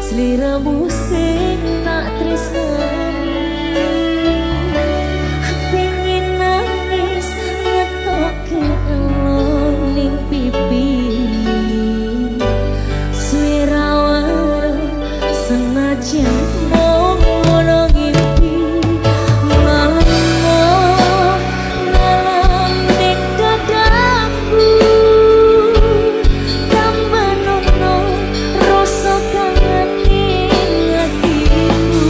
Sliramu sing tak tresnani pengin nangis ngetoke elon ning pipi suara senajan ngono ngimpi malammu ngalam ning dadaku tambah nono rasa kangen ning atiku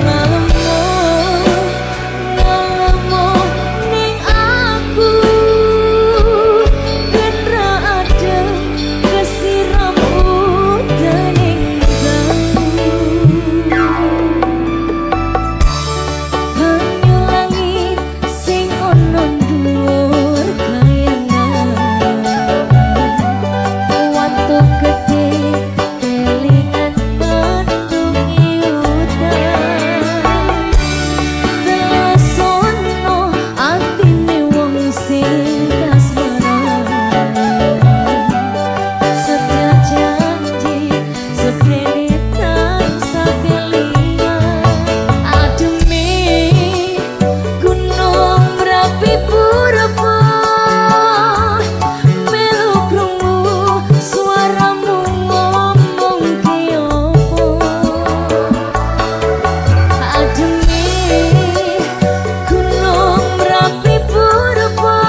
malammu ngalammu ning aku ben ra adem kesiramu dening banyu langit sing ono dhuwur kayangan waktu gede kelingan mendungi udan telosono atine wong sing kasmaran setiap janji seprene tansah kelingan ademe gunung merapi purba melu krungu suaramu ngomong keopo ademe gunung merapi purba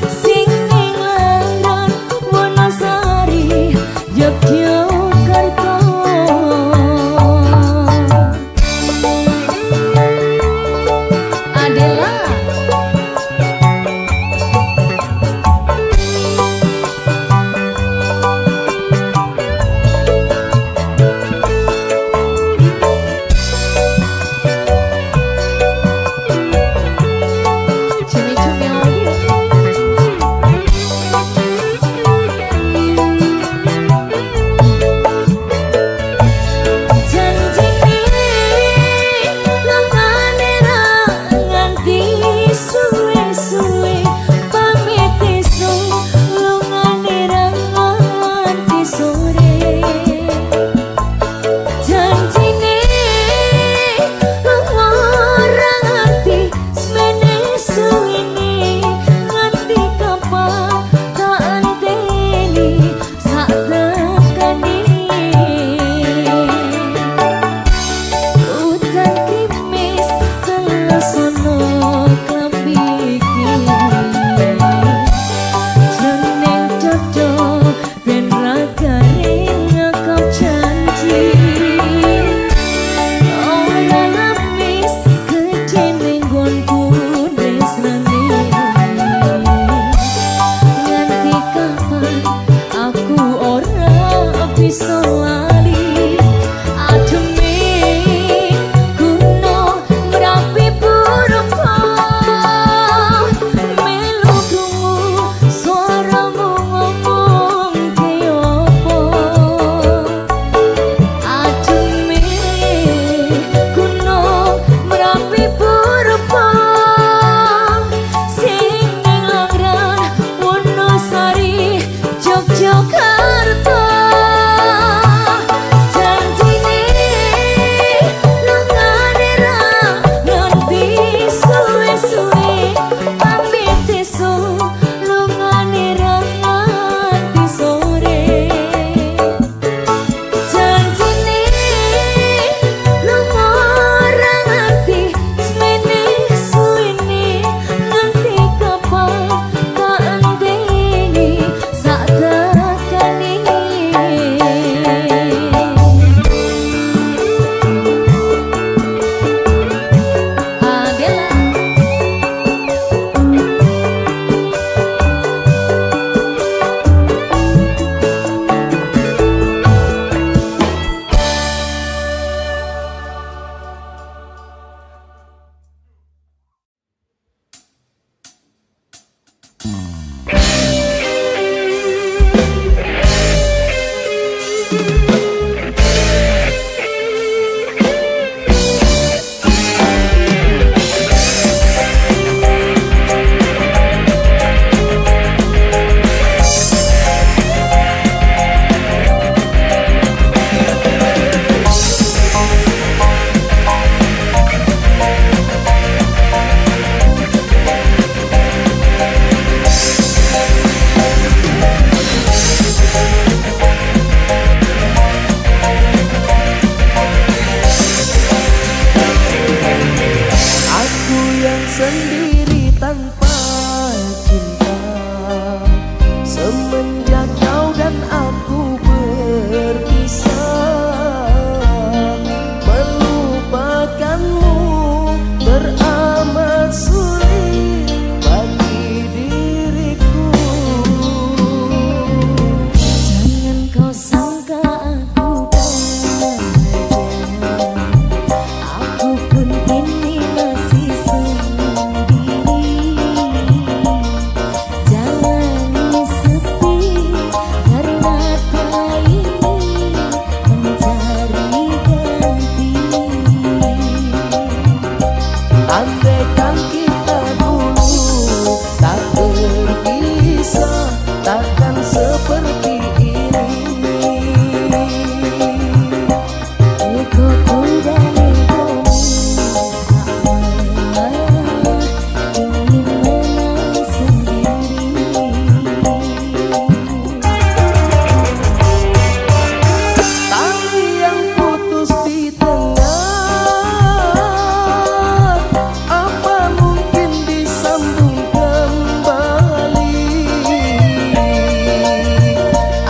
sing ning langgan Wonosari Yogyakarta Adela cumi-cumi audio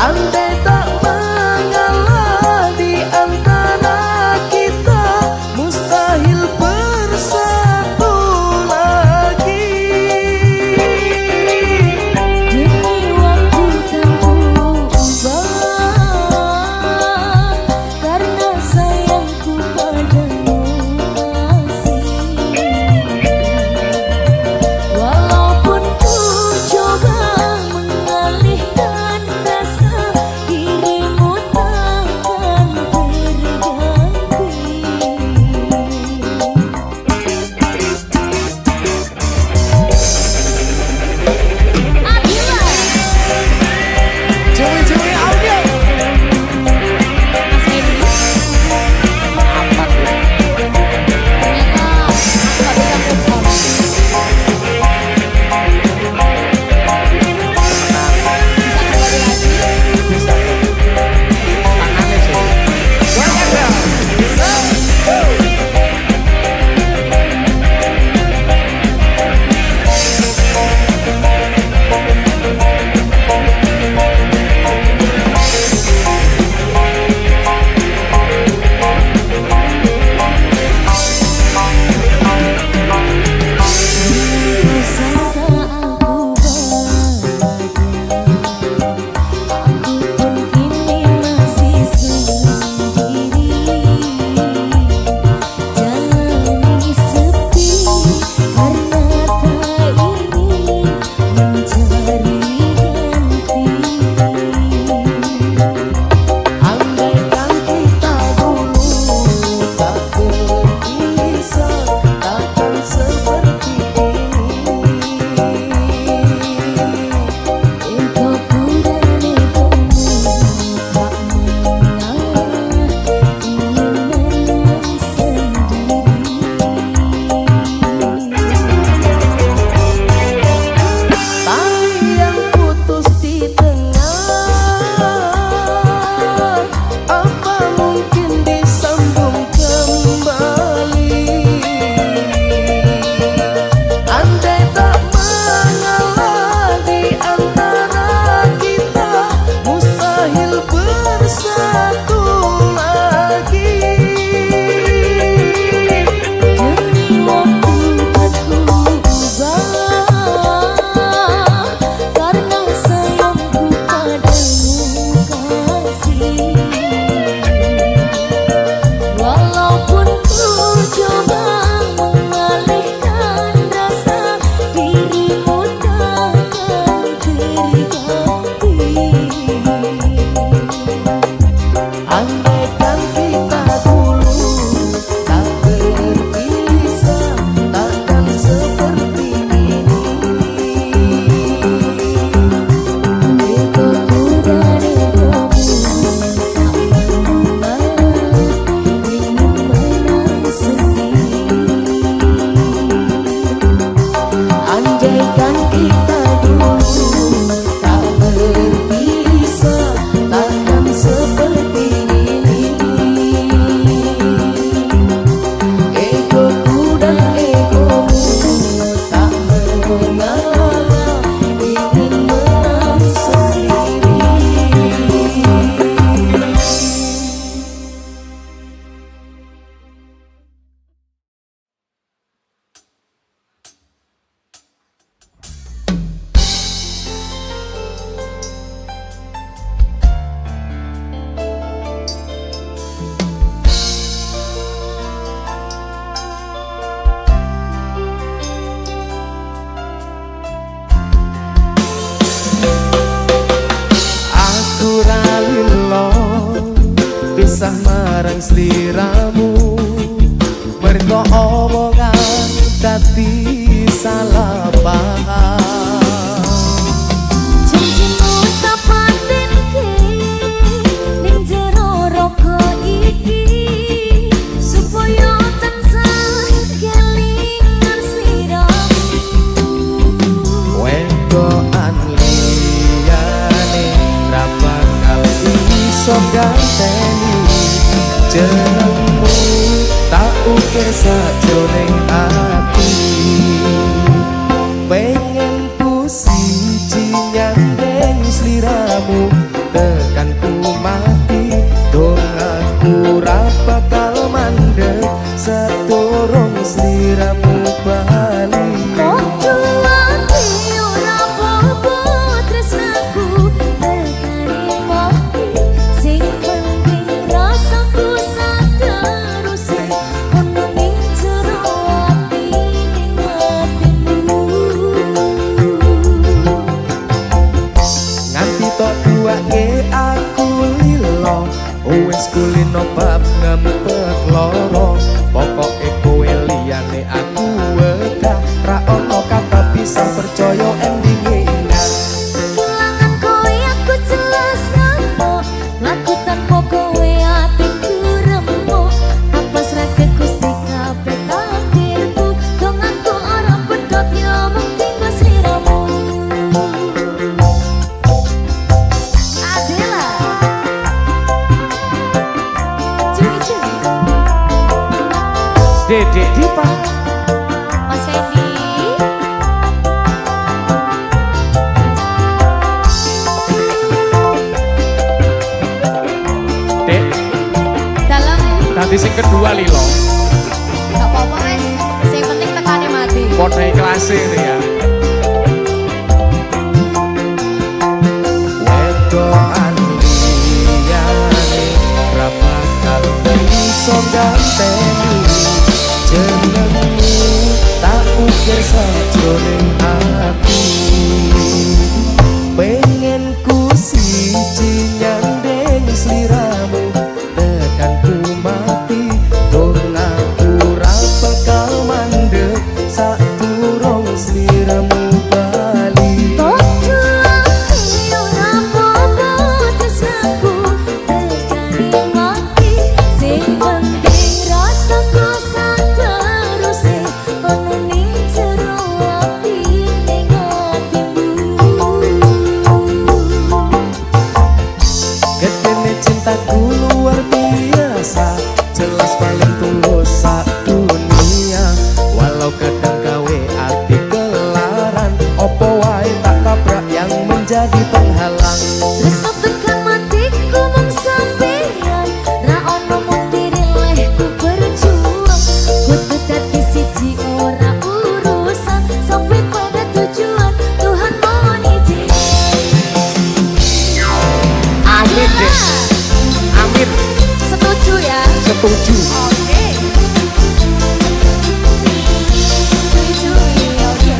Andai tak mengalah di antara kita, mustahil bersatu lagi. Demi waktu tentu ubah, karena sayangku padamu masih. Walaupun ku coba mengalihkan rasa, dirimu takkan terganti. Adila Cewek-cewek audio. Mas Edi, Apa tuh? ternyata aku gak bisa move on. Bisa kembali lagi. Bisa tuh. Tangannya sih. Goyang dong. Bisa. Sangka aku bahagia, aku pun kini masih sendiri. Jalani sepi karena tak ingin mencari ganti. Andaikan kita dulu tak berpisah, takkan seperti ini. Egoku dan egomu tak mengalah, ingin menang sendiri. Tali yang putus di tengah, apa mungkin disambung kembali? Andai tak mengalah di antara kita, mustahil bersatu lagi. Demi waktu aku ubah, karena sayangku padamu kasih. Walaupun ku coba mengalihkan rasa, dirimu takkan terganti. Andaikan kita dulu tak berpisah, takkan seperti ini. Egoku dan egomu tak mengalah, ingin menang sendiri. Andaikan kita dulu tak berpisah, takkan seperti ini. Egoku dan egomu tak mengalah, ingin menang sendiri. Aku ralilo pisah marang sliramu, mergo omongan dadi salah paham. Janjimu tak patenke ning jero raga iki, supaya tansah kelingan sliramu. Wedokan liyane ra bakal iso ganteni jenengmu, tak ukir sajroning ati. Pengen ku siji nyandeng sliramu. Wes kulino bab ngempet loro pokoke kowe liyane aku wegah ra ono kata bisa percaya endinge indah. Kelangan kowe aku jelas ngamuk, laku tanpa kowe atiku remuk. Apa srake Gusti kabeh takdirku, dong aku orang pedot yo mungkin wis sliramu. Adela Cuy Dedek Dipa Mas Fendi Dek dalam tadi sing kedua lilo gak apa-apa wes, sing penting tekane mati. podo ikhlas ini ya. Wedokan liyane ra bakal iso ganteni jenengmu tak ukir sajroning ati. Pengen ku siji nyandeng sliramu tekan ku mati dong aku ra bakal mandeg saturung sliramu bali. Gedene cintaku luar biasa, jelas paling tulus sak dunia. Walau kadang gawe ati kelaran, opo wae tak tabrak yang menjadi penghalang. Tresno tekan matiku mung sampeyan, ra ono mukti lehku berjuang. Kudu dadi siji ora urusan, sampai pada tujuan Tuhan mohon izin. Amin deh, amin, Setuju ya? setuju. Oke. Cuy, oke.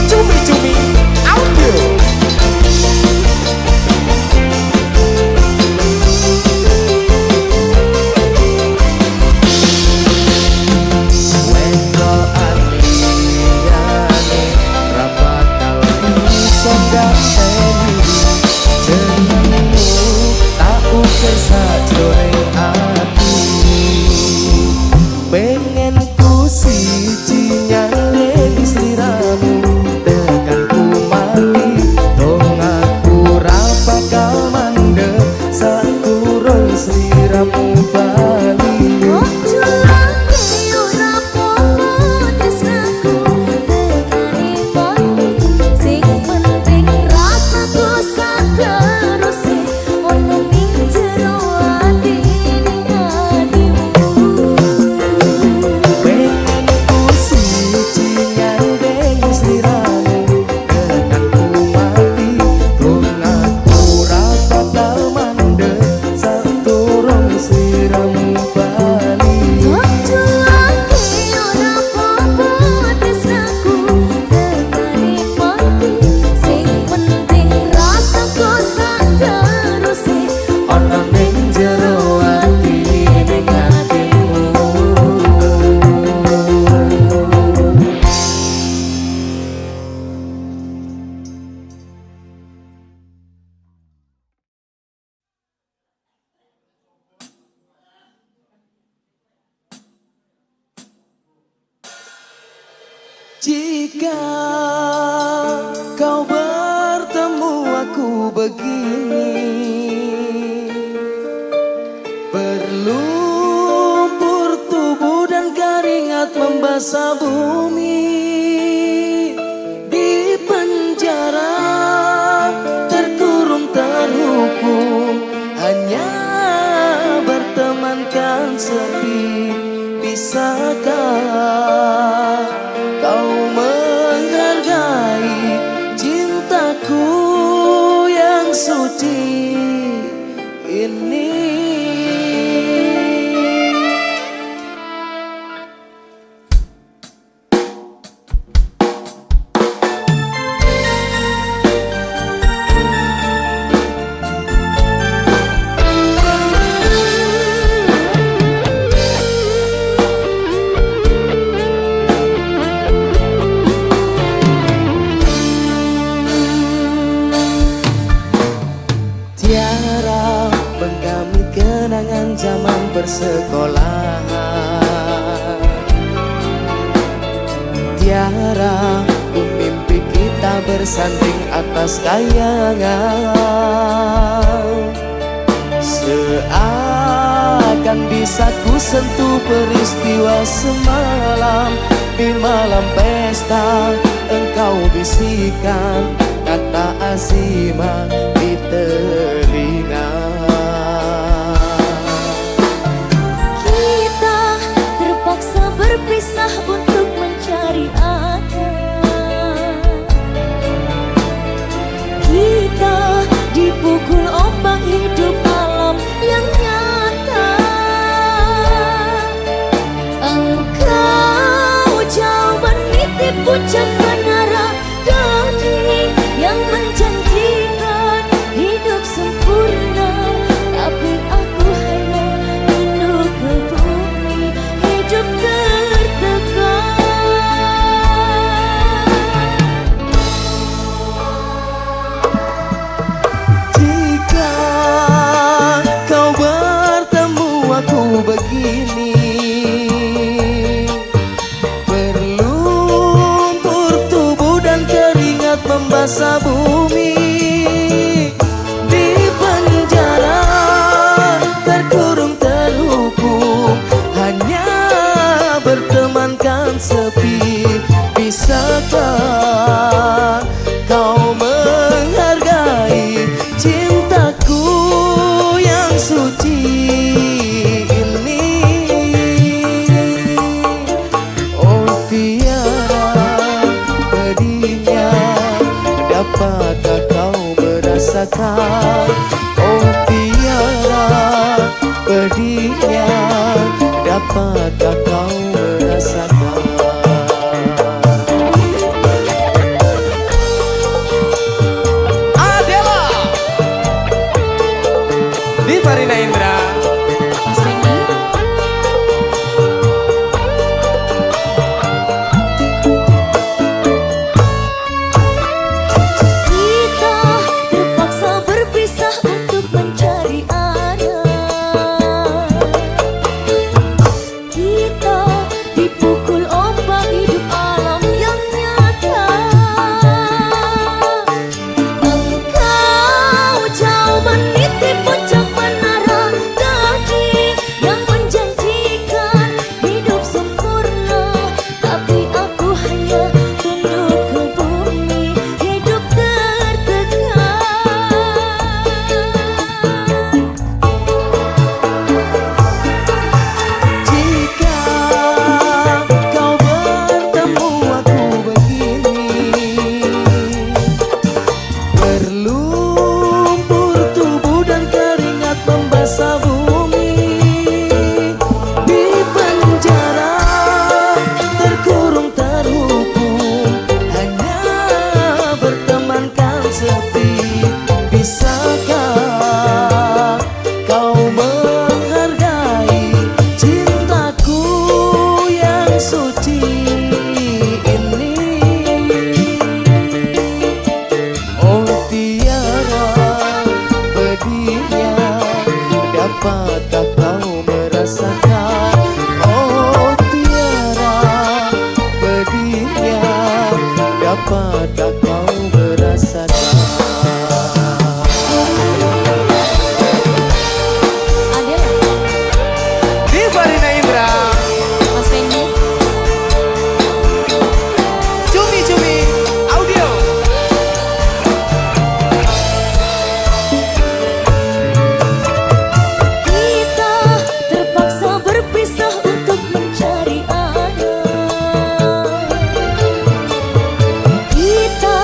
Cumi-cumi audio. Wedokan liyane ra bakal iso ganteni jenengmu tak ukir sajroning ati. Pengen ku siji nyandeng sliramu tekan ku mati dong aku ra bakal mandeg sakurung sliramu bali. Ojo lagi ora apa-apa tresnaku tekane mati. Sing penting rasaku sateruse ono ning jero ati ning atimu. Pengen ku siji nyandeng sliramu tekan ku mati dong aku ra bakal mandeg sakurung sliramu bali. Ojo lagi ora apa-apa tresnaku tekane mati. Sing penting rasaku sateruse Ono ning jero ati ning atimu. Jika kau bertemu aku begini, berlumpur tubuh dan keringat membasah bumi. Di penjara terkurung terhukum, hanya bertemankan sepi. Bisakah kau menghargai cintaku yang suci ini? persekolahan. Tiara ku mimpi kita bersanding atas kayangan, seakan bisa ku sentuh peristiwa semalam. Di malam pesta engkau bisikan kata azimah di telinga. Kita terpaksa berpisah untuk mencari arah. Kita dipukul ombak hidup alam yang nyata. Engkau jauh menitip puncak menara daging yang menjanjikan hidup sempurna, tapi aku hanya rindu ke bumi, hidup tertekan. Jika kau bertemu aku begini, berlumpur tubuh dan keringat membasah bumi. Di penjara terkurung terhukum, hanya bertemankan sepi. Bisakah kau menghargai cintaku yang suci ini? Oh tiara pedihnya, dapatkah kau merasakan? Oh tiara pedihnya, dapatkah kau merasakan? Adela di Farina Indra. Mas Fendi, kita terpaksa berpisah untuk mencari arah. Kita dipukul ombak hidup alam yang nyata. Engkau jauh menitip puncak menara daging yang menjanjikan hidup sempurna, tapi aku hanya tunduk ke bumi, hidup tertekan. Jika kau bertemu aku begini, berlumpur tubuh dan keringat membasah bumi. Di penjara terkurung terhukum, hanya bertemankan sepi. Bisakah kau menghargai cintaku yang suci ini? Oh tiara pedihnya, dapatkah kau merasakan? Oh tiara pedihnya, dapatkah kau merasakan? Adela, Di Farina Indra, Mas Fendi, cumi-cumi audio. kita terpaksa berpisah untuk mencari arah. Kita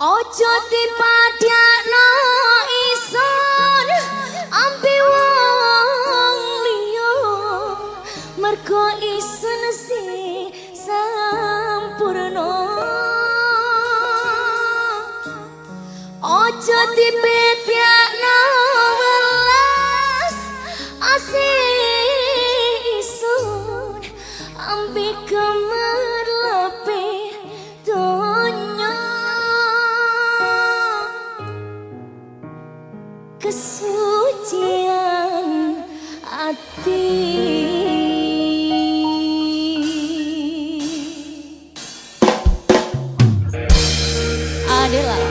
Ojo dipadakno ison ampe wong liya mergo ison sing sampurna. Ojo dibedakno welas asih ison ampe gemerlepe donya. Kesucian hati adalah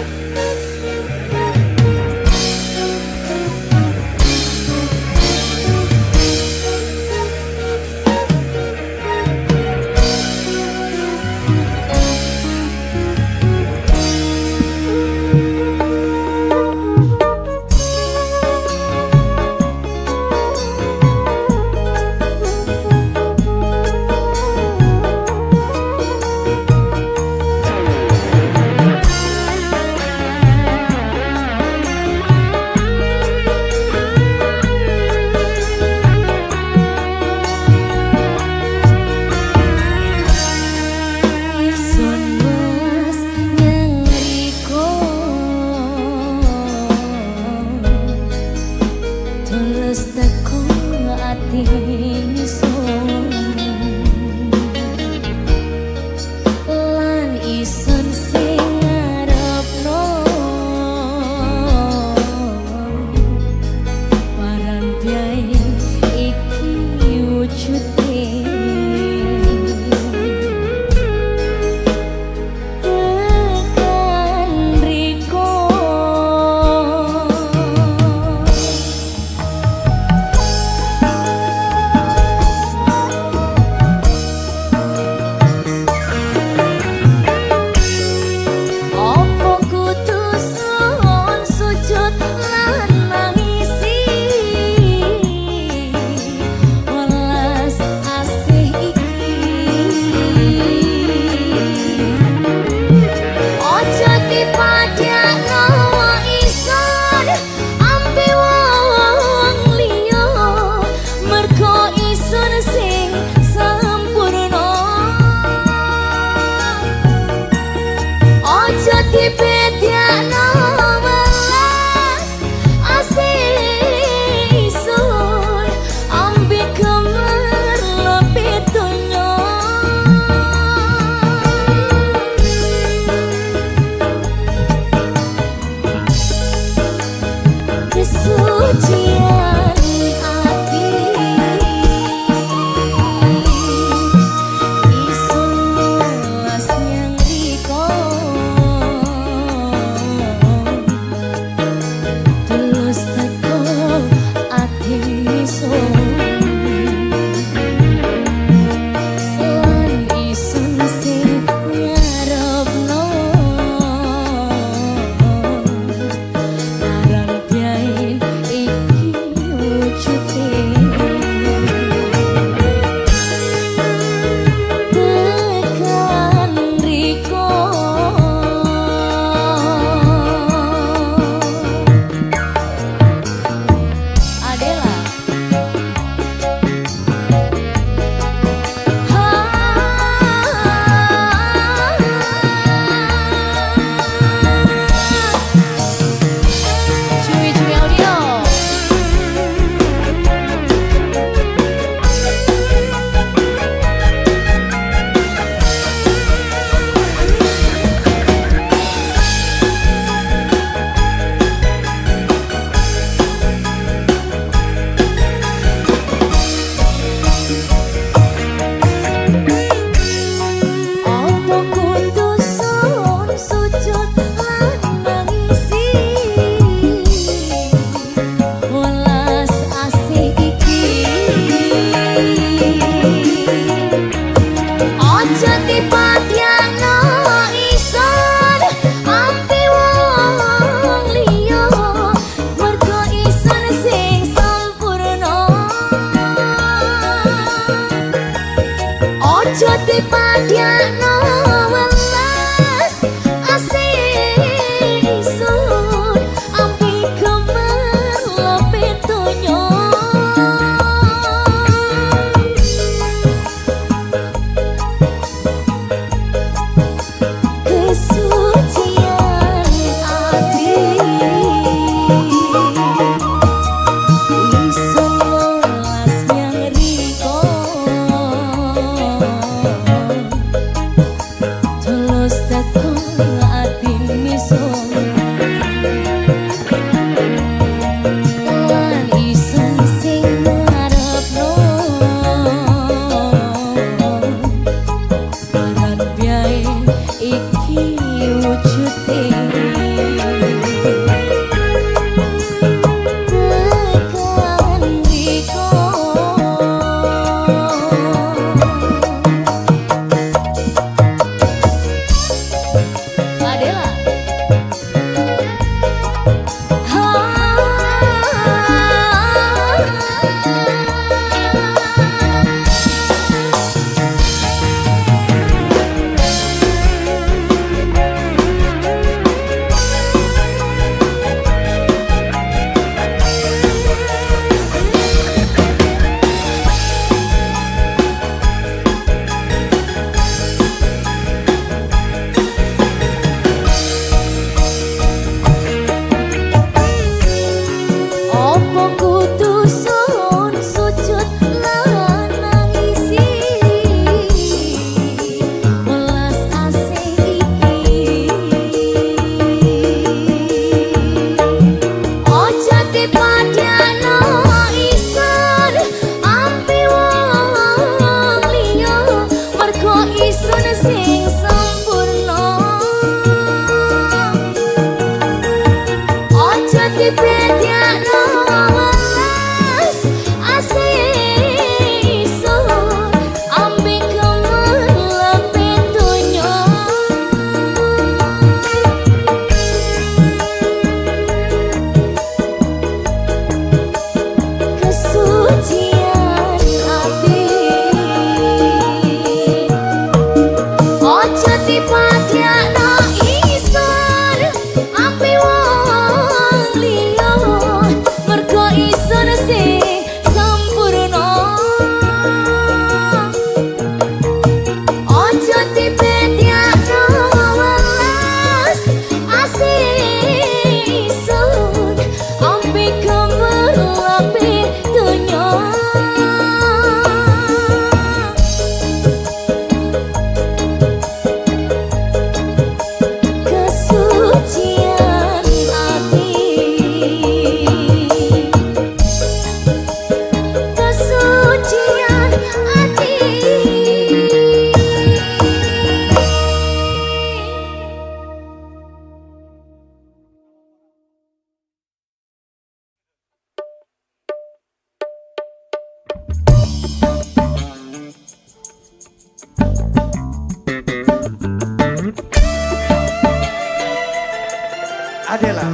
Adela.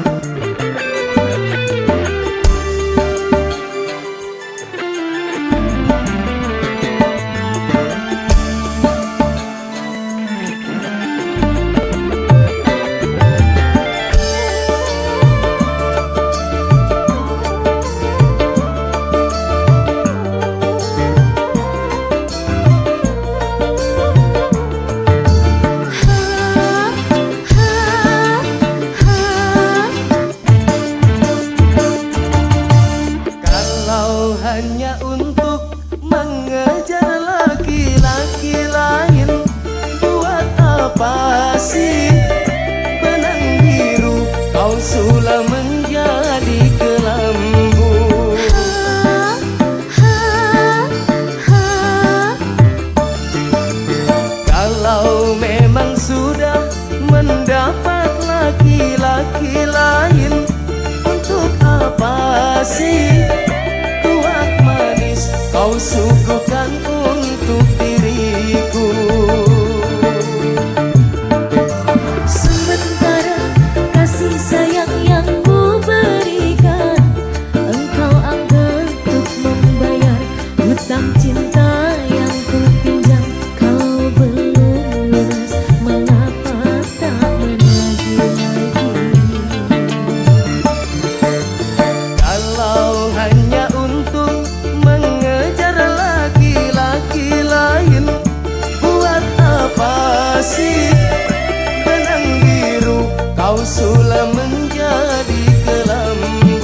Hanya untuk mengejar laki-laki lain, buat apa sih benang biru kau sulam menjadi kelambu? Kalau memang sudah mendapat laki-laki lain, untuk apa sih kau suguhkan untuk diriku? Sementara kasih sayang yang ku berikan, engkau anggap untuk membayar hutang cinta yang ku pinjam. Kau belum lunas, mengapa tak menagih lagi? Kalau hanya untuk mengejar laki-laki lain, buat apa sih benang biru kau sulam menjadi kelambu?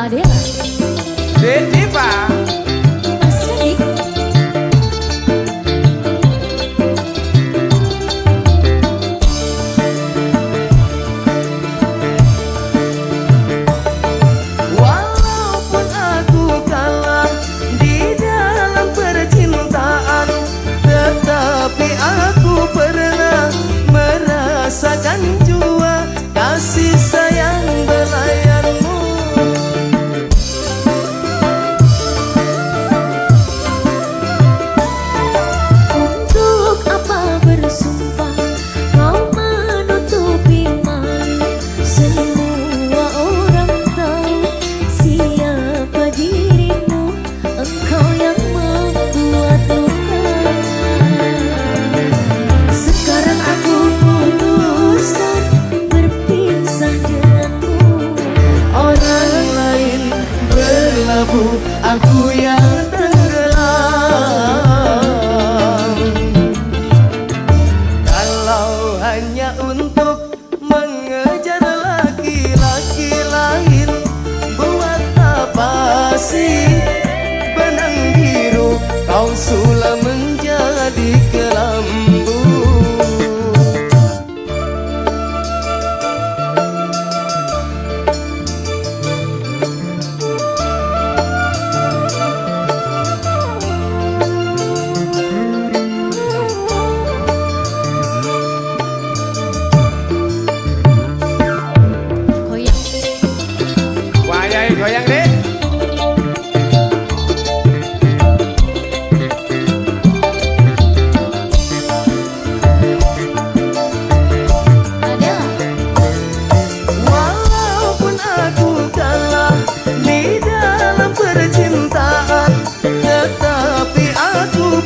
Adela, Diva. asik.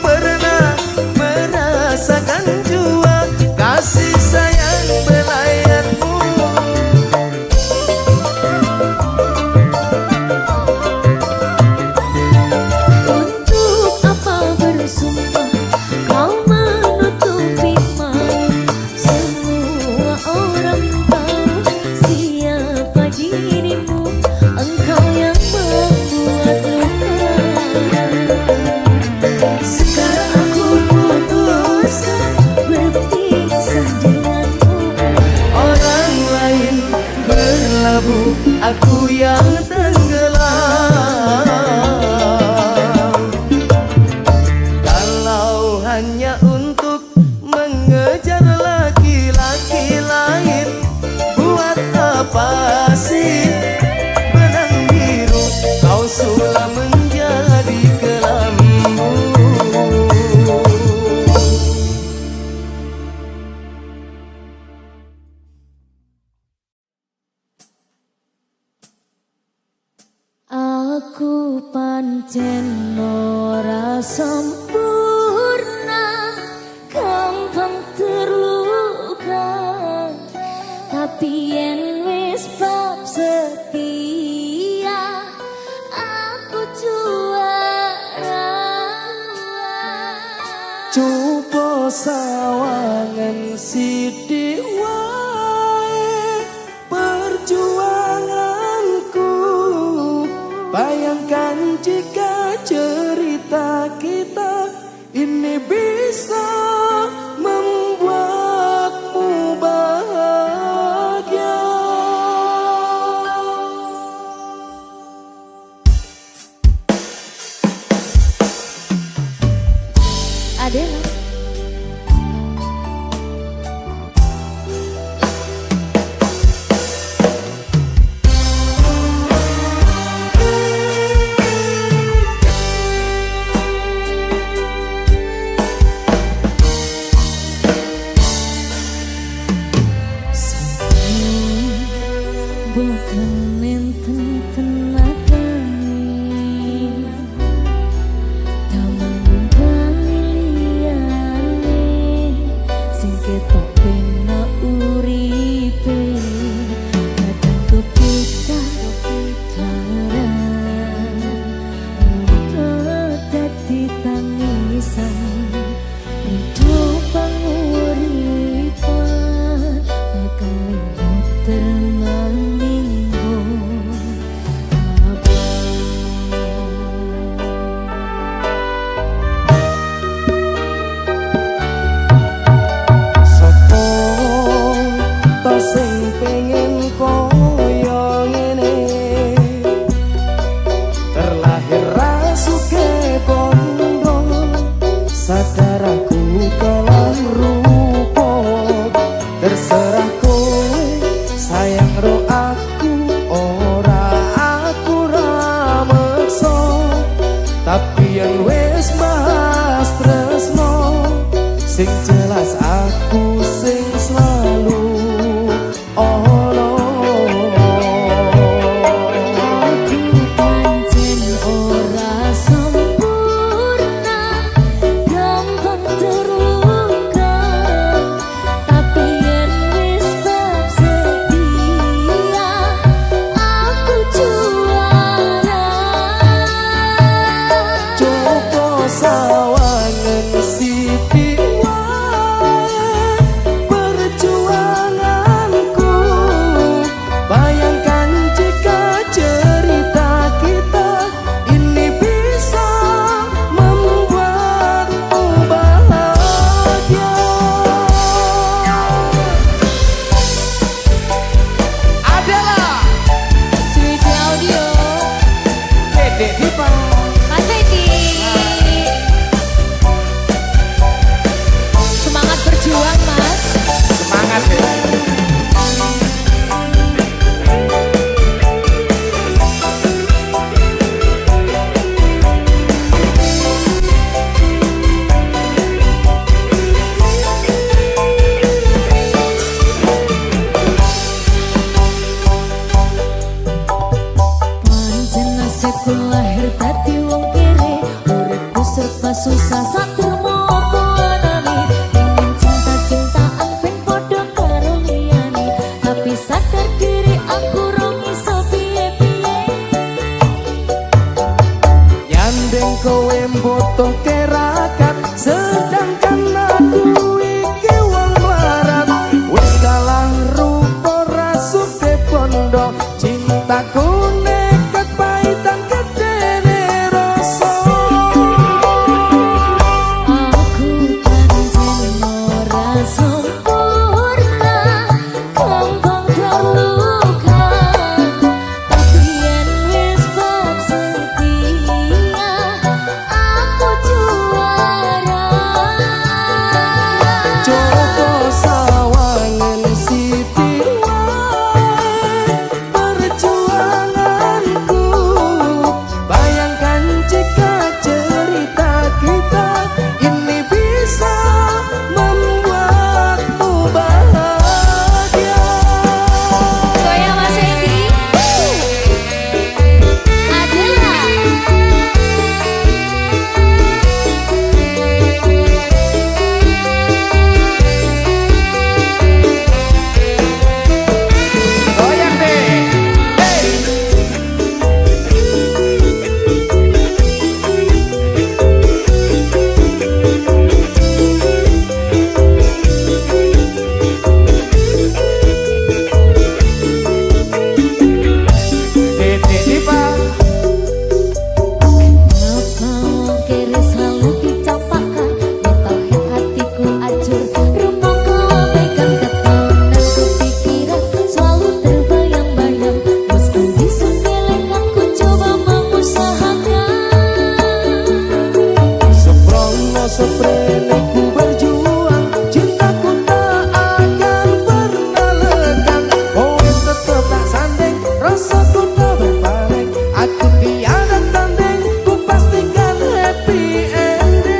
pernah merasakan jua kasih sayang belayanmu. Untuk apa bersumpah kau menutupi malu? Semua orang tahu siapa dirimu. Engkau yang membuat luka. Sekarang aku putuskan berpisah denganmu. Orang lain berlabuh, aku yang tenggelam. Kalau hanya untuk mengejar laki-laki lain, buat apa sih benang biru kau sulam menjadi kelambu. Aku pancen ora sempurna, gampang terluka. Tapi yen wis bab setia, aku juara. Coba sawangan sithik wae perjuanganku. Bayangkan jika cerita kita ini bisa membuatmu bahagia. Adela. Bukan enten tenagane, taman liyane, sing ketok pena uripe, kadang kepitan larang, nuntut dadi tangisan, rindu panguripan, bakal tenang. Sing pengen koyo ngene, terlahir rasuke bondo, sadar aku kelam rupa. Terserah kowe sayang ro aku, ora aku ra meksa. Tapi yang wis bahas tresno, sing jelas aku sing selalu sawangan sithik wae perjuanganku. Bayangkan jika cerita kita ini bisa membuatmu bahagia. Adalah Sweet Audio, Dede Dipa. Mas Edi. serba susah satu mopo anane pengen cinta-cintaan ben podo karo liyane tapi sadar diri aku rong iso piye-piye Yandeng kowe mbutuh kerakat sedangkan aku iki wong larat wis kalah rupa rasuke bondo cintaku nekat paitan gedene rasa aku pancen ora sempurna gampang terluka tapi yen wis bab setia aku juara Joko sawangan siti wae perjuanganku bayangkan jika cerita kita ini bisa membuatmu bahagia goyang Mas Edi adalah goyang deh hey. Dede Diva Kenapa wong kere selalu dicapakan Mental hatiku acur Rumah kau pegang ketahunan kepikiran Selalu terbayang-bayang Meski bisa ngeleng aku coba mengusahakan Seprono seprene ku berjuang cintaku tak akan pernah lekang kowe tetep tak sandeng rasaku tak berpaling aku tiada tanding ku pastikan happy ending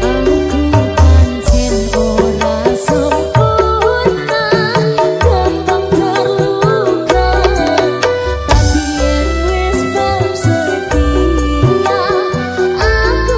Aku pancen ora sempurna Gampang terluka Tapi yen wis bab setia Aku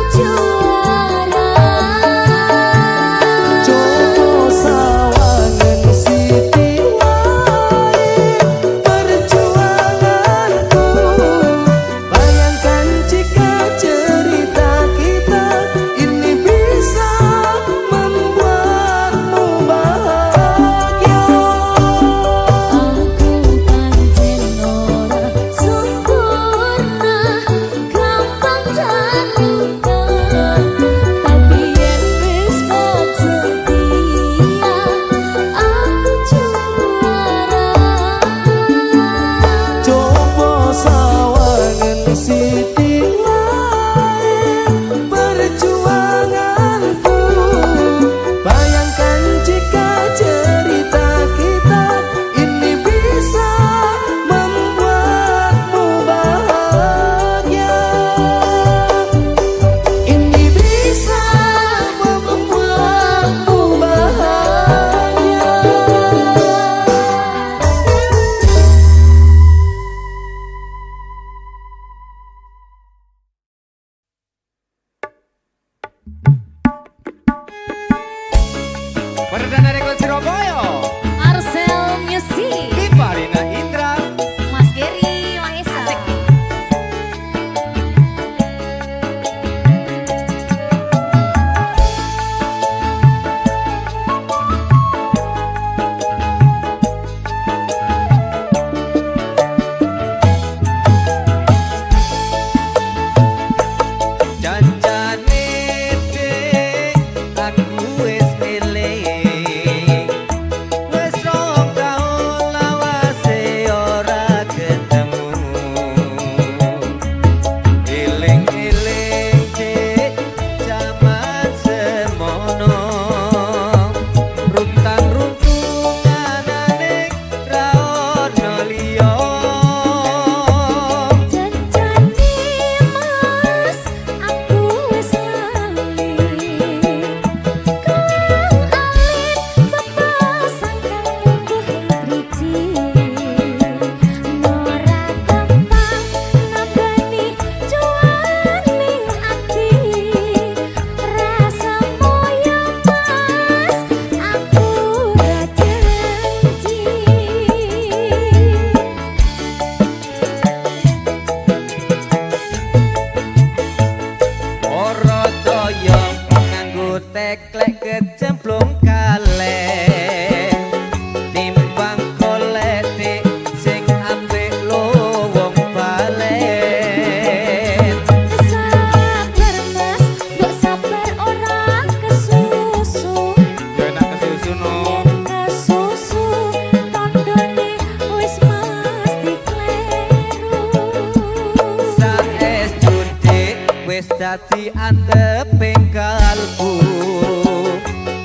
wis dadi anteping kalbu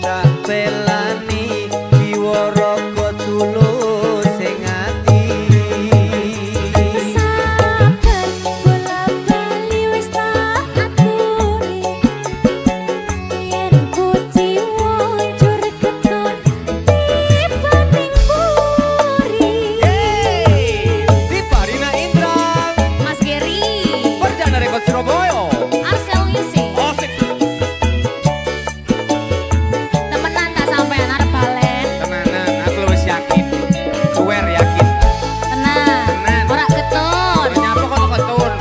tak pelani jiwa raga tulus sing ati sabar bola bali wis tak aturi yen puji wancur keton tibaning puri di Parina Indra Mas Geri Perdana Rekod Surabaya Arsel Music Asik temenan tak sampean arep balen tenanan aku wis yakin suwer yakin tenang Tenan. ora keton nyapa kok ketun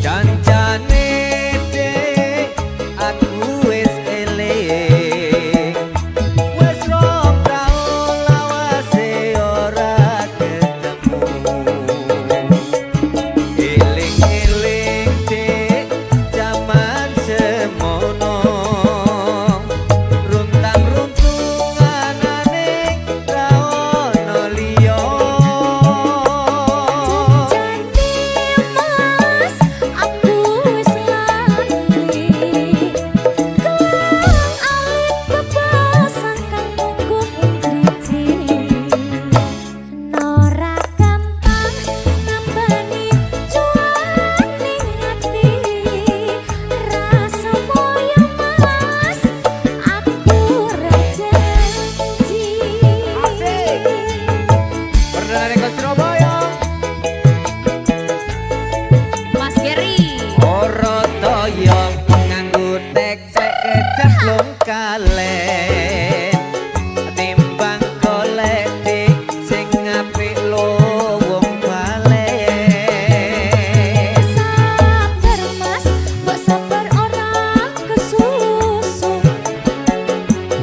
Jancane dek aku wis eling wis rong taun lawase ora ketemu eling-eling dek jaman semono runtang-runtung anane ra ono liya Janji mas, aku wis lali Kelang alit bebasan kang nunggu ingriti Nora gampang nambani cuaning ati Rasa moyo mas, aku ra janji Perdana Rekod Surabaya Mas Geri ora toyo nganggo tek-tek kedah lung kalen timbang golek dik sing apik lo wong balen Sabar mas, mbok sabar ora kesusu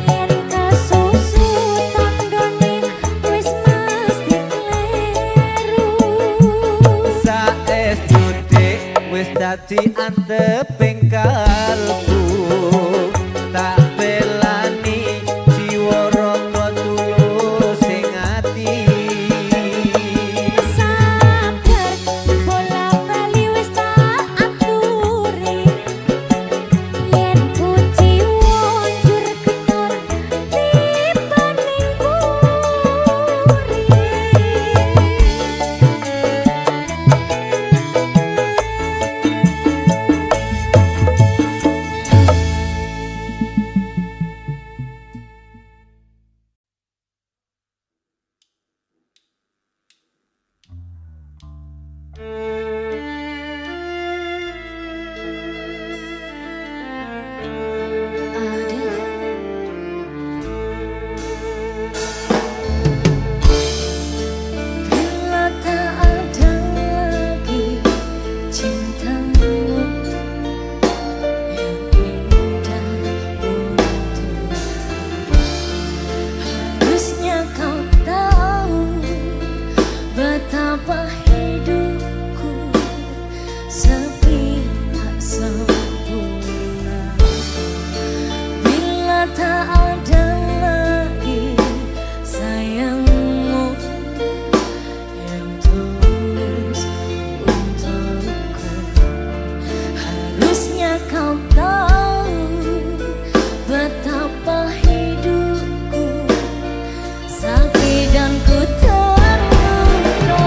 Yen kesusu tandane wis mesti kleru saestu dik wis dadi anteping kalbu tak pelani jiwa raga tulus sing ati Sabar bola bali wis tak aturi Yen puji wancur keton tibaning puri Bila tak ada lagi cintamu yang indah untukku Harusnya kau tahu betapa hidupku sepi tak sempurna Bila tak ada lagi sayangmu yang tulus untukku Harusnya kau tahu betapa hidupku sakit dan ku terluka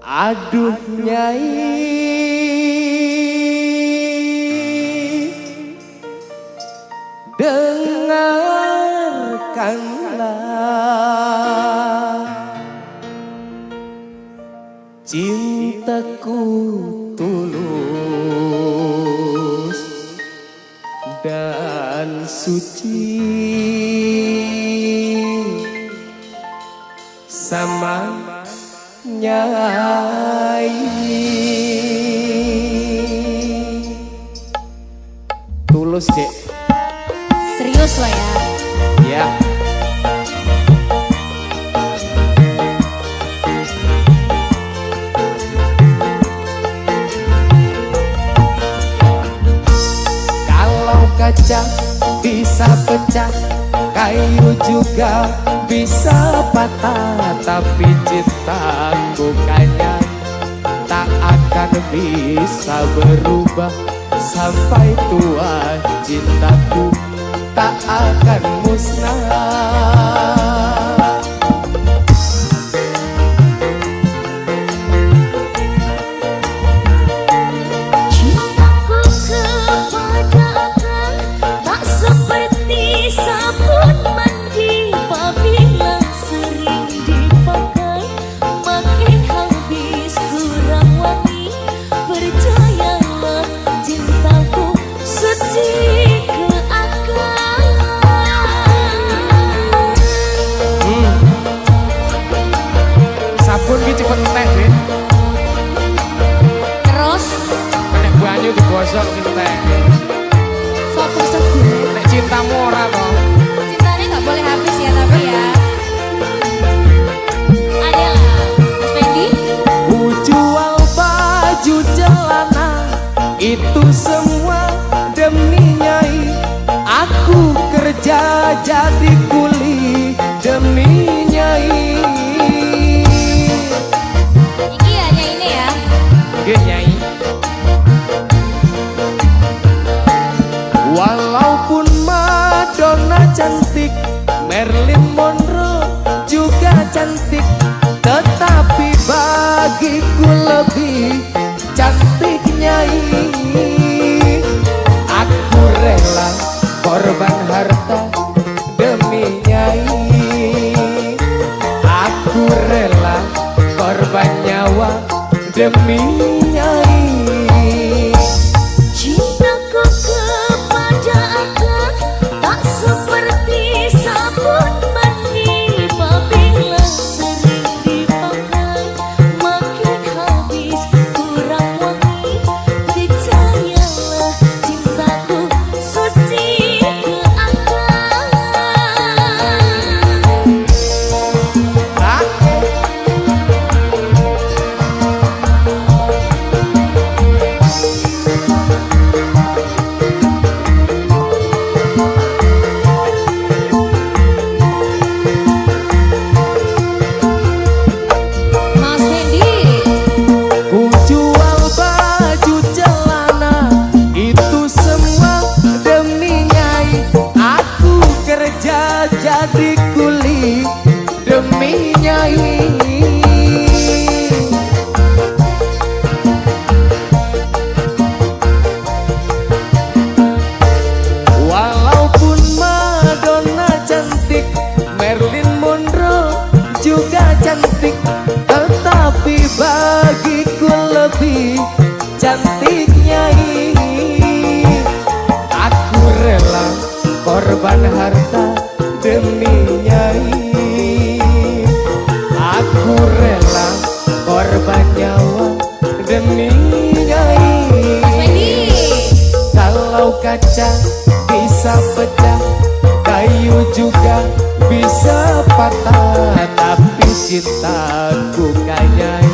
Aduh Nyai, dengarkanlah cintaku tulus dan suci sama Nyai. Tulus Dek. Serius lo ya? Ya. Kalau kaca bisa pecah, kayu juga bisa patah, tapi cintaku kayaknya tak akan bisa berubah sampai tua. Cintaku tak akan musnah. Cintaku kepada akang tak seperti sabun mandi, apabila sering dipakai makin habis kurang wangi. Percayalah cintaku suci ke akang. Sabun ki cepet entek, Din. Terus Nek banyu digosok ki entek. sopo sebut Nek cintamu ora to. cintanya nggak boleh habis ya, tapi ya adalah Mas Fendi. Ku jual baju celana itu semua demi Nyai. Aku kerja jadi kuli demi Nyai. Iki hanya ini ya. Nggih Nyai. Walaupun Madonna cantik, Marilyn Monroe juga cantik, tetapi bagiku lebih cantik Nyai. Aku rela korban harta demi Nyai. Aku rela korban nyawa demi Nyai. Cintaku kepada akang tak seperti sabun mandi, apabila sering dipakai makin habis kurang wangi. Percayalah cintaku suci ke akang. Ah, Mas Fendi. ku jual baju celana itu semua demi Nyai. Aku kerja jadi kuli demi Nyai. Walaupun Madonna cantik, Marilyn Monroe juga cantik, tetapi bagiku lebih cantik Nyai. Aku rela korban harta demi Nyai. Aku rela korban nyawa demi Nyai. Mas Fendi. Kalau kaca bisa pecah, kayu juga bisa patah, tapi cintaku Nyai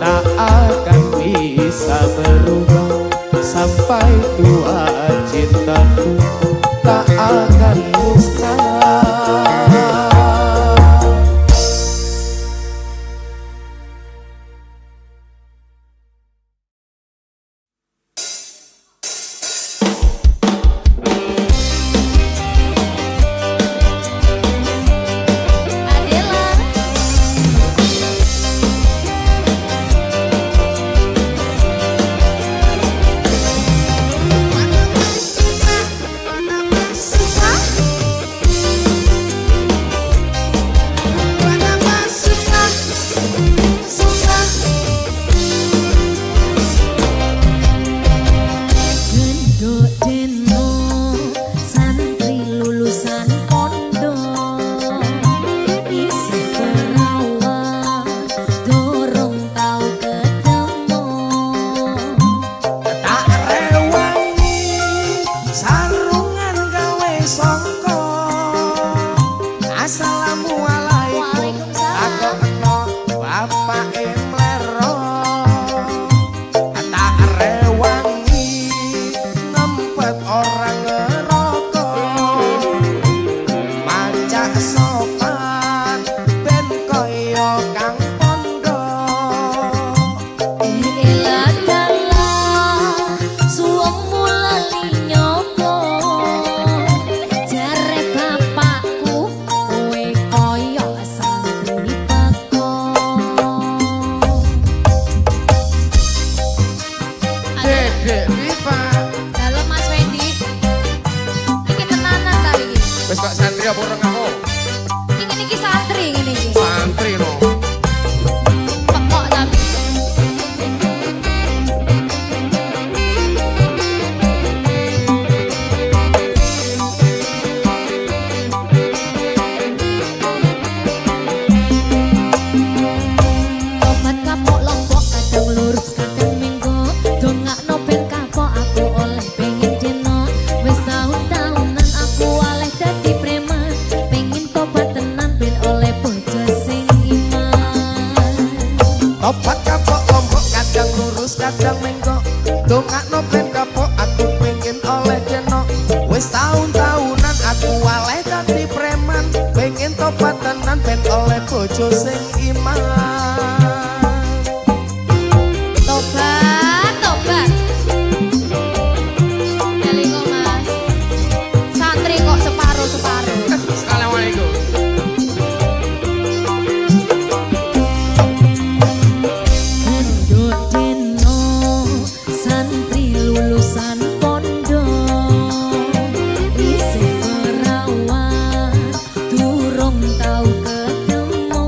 tak akan bisa berubah sampai tua. Cintaku tak akan musnah. Adela. bapake mlero tak rewangi ngempet orang ngeroko macak sopan ben koyo kang pondo Iladala suwung mulali nyoko jare bapakku kowe koyo santri beko Dedek Viva Halo Mas Wendy iki tenanan ta iki wis kok santri apa ora kamu iki santri ngene iki santri no pekok tapi obat kapok lombok kadang lurus kadang minggu dongakno ben kapok aku oleh pengen deno wis tahun-tahunan aku oleh dadi preman pengen tobat tenan ben oleh bojo sing iman obat kapok lombok kadang lurus kadang menggok dongakno ben kapok aku pengen oleh jeno wis tahun-tahunan aku waleh dadi preman pengen tobat tenan ben oleh bojo sing iman tobat tobat elingo Mas santri kok separuh-separuh Assalamualaikum Gendut dino santri lulusan pondok isih perawan durung tau ketemu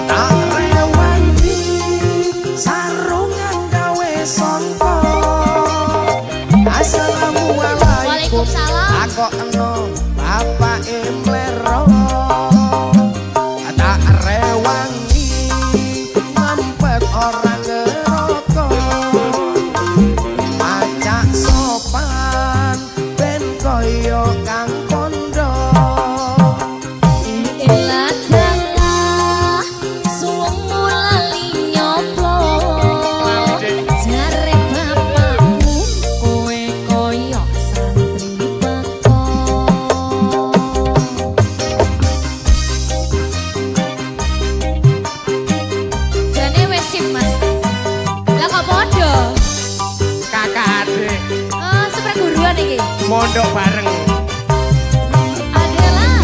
tak rewangi sarungan gawe songko Assalamualaikum Waalaikumsalam aku eno bapak mlero tak rewangi ngempet orang ngeroko macak sopan ben koyo kang pondo Iladala suwung mulali nyopo jare bapakku kowe koyo santri beko jane wis sip Mas lah kok podo kakak adik seperguruan iki mondok bareng adalah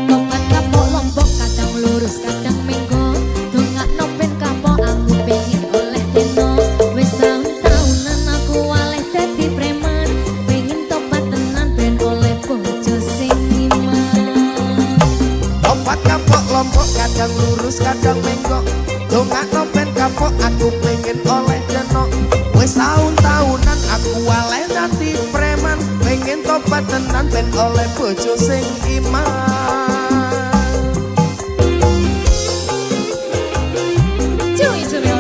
tobat kapok lombok kadang lurus kadang minggu dongakno ben kapok aku pengen oleh deno wis tahun-tahunan aku oleh dadi preman pengen tobat tenan ben oleh bojo sing iman obat kapok lombok kadang lurus kadang menggok dongakno ben kapok aku pengen oleh jeno wis tahun-tahunan aku waleh dadi preman pengen tobat tenan ben oleh bojo sing iman cuy audio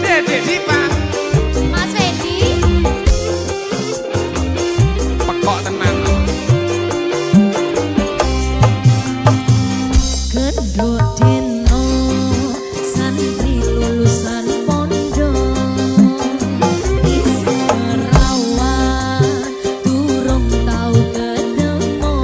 Dedek Dipa Mas Wendy pekok tenan gendut dino santri lulusan pondok isih perawan durung tau ketemu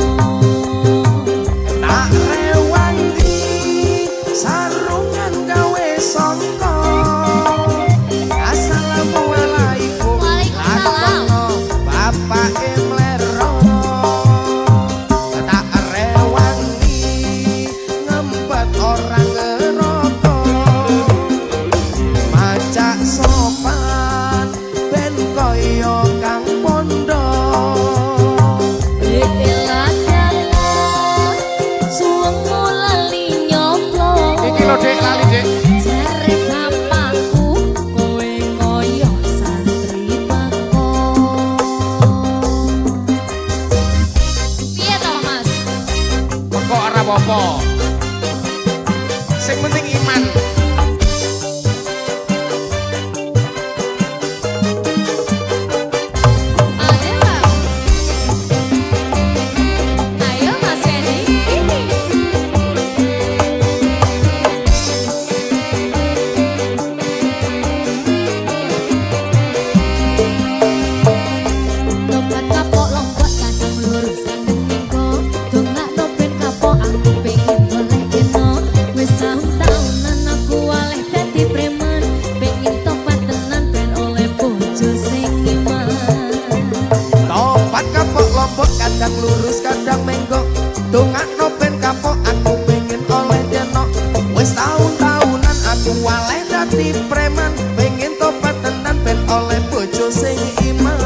aku waleh dadi preman pengen tobat tenan ben oleh bojo sing iman.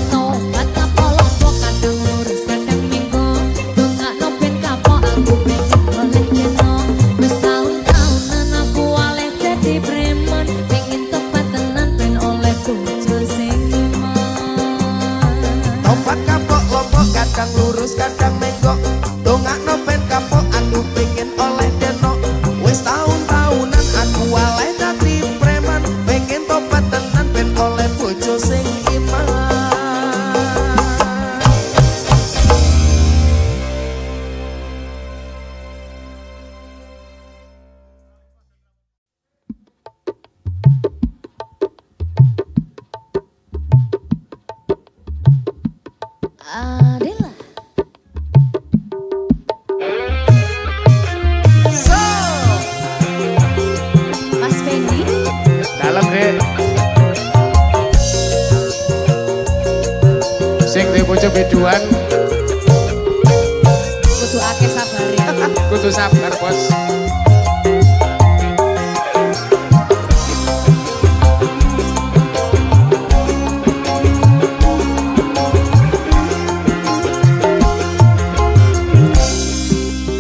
Tobat kapok lombok kadang lurus kadang minggu dongakno ben kapok aku pengen oleh kena wis taun-taunan aku waleh dadi preman pengen tobat tenan ben oleh bojo sing iman. Tobat kapok lombok kadang lurus kadang menggok dongakno ben kapok aku pengen oleh kena wis taun-taunan aku waleh dadi preman pengen tobat tenan ben oleh bojo sing iman. Adela So, Mas Fendi Dalam dek. Sing duwe bojo biduan kudu akeh sabar ya. kudu sabar, Bos.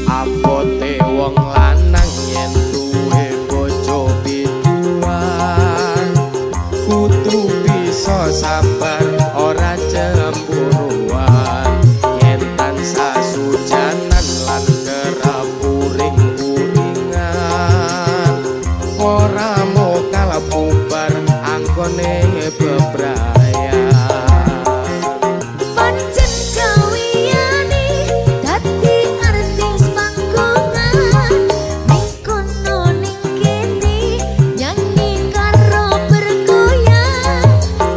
Abote wong lanang yen duwe bojo biduan kudu bisa sabar ora cemburuan yen tansah sujanan lan kerep uring-uringan ora mokal bubar anggone bebrayan. Pancen kawiyane dadi artis panggongan ning kono ning kene nyanyi karo bergoyang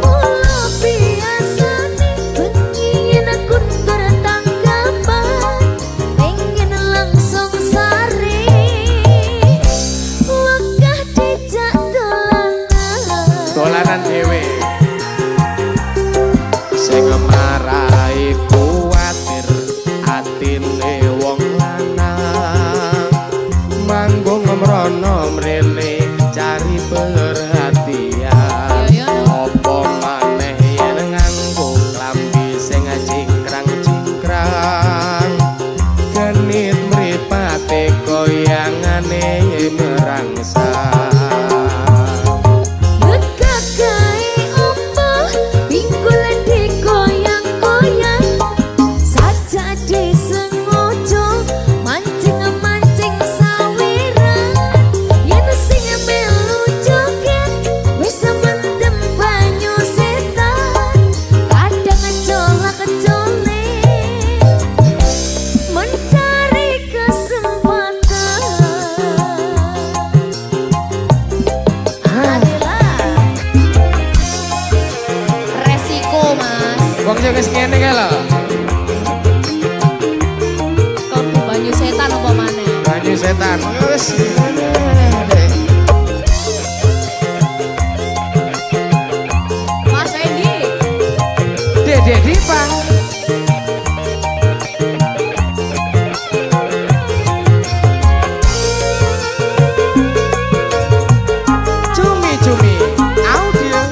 mula biasane bengi yen aku bertanggapan pengen langsung sare wegah dijak Dolanan dhewe sing marai kuwatir atine wong lanang manggung mrono mrene cari perhatian apa maneh yen nganggo klambi sing cingkrang-cingkrang genit mripate goyangane merangsang. Wong sing wis ngene kae lho. Kalbu banyu setan apa maneh? Banyu setan. Wis. Mas Fendi Dek Dipang. Cumi-cumi audio.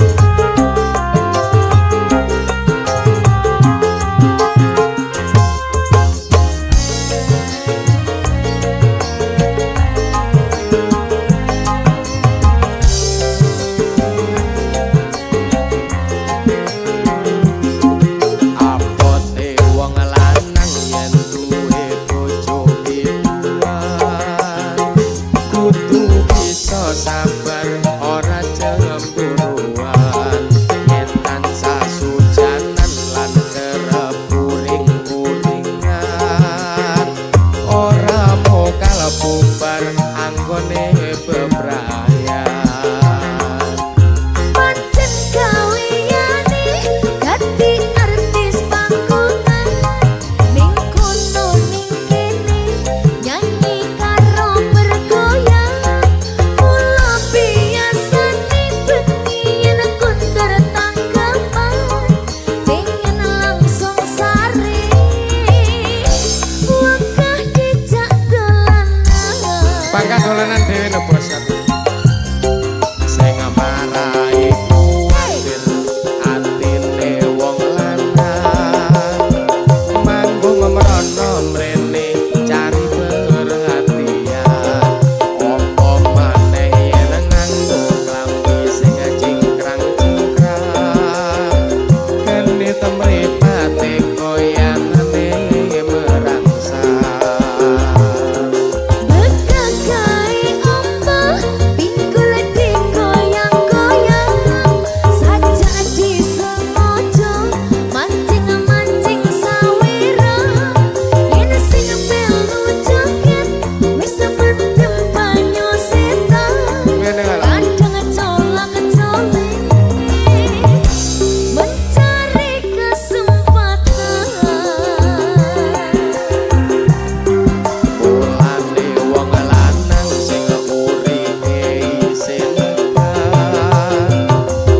Dolanan dhewe ngene bos aku. Sing marai kuwatir atine wong lanang manggung mrono mrene cari perhatian opo maneh yen nganggo klambi sing cingkrang-cingkrang kene temripate koyanane merangsa. Bekakai ombak pinggul digoyang-goyang saja disengaja mancing-mancing sawira yen sing melu joget wis mendem banyu setan Ngene lho. kadang colak-colek mencari kesempatan. Ulane wong lanang sing uripe isin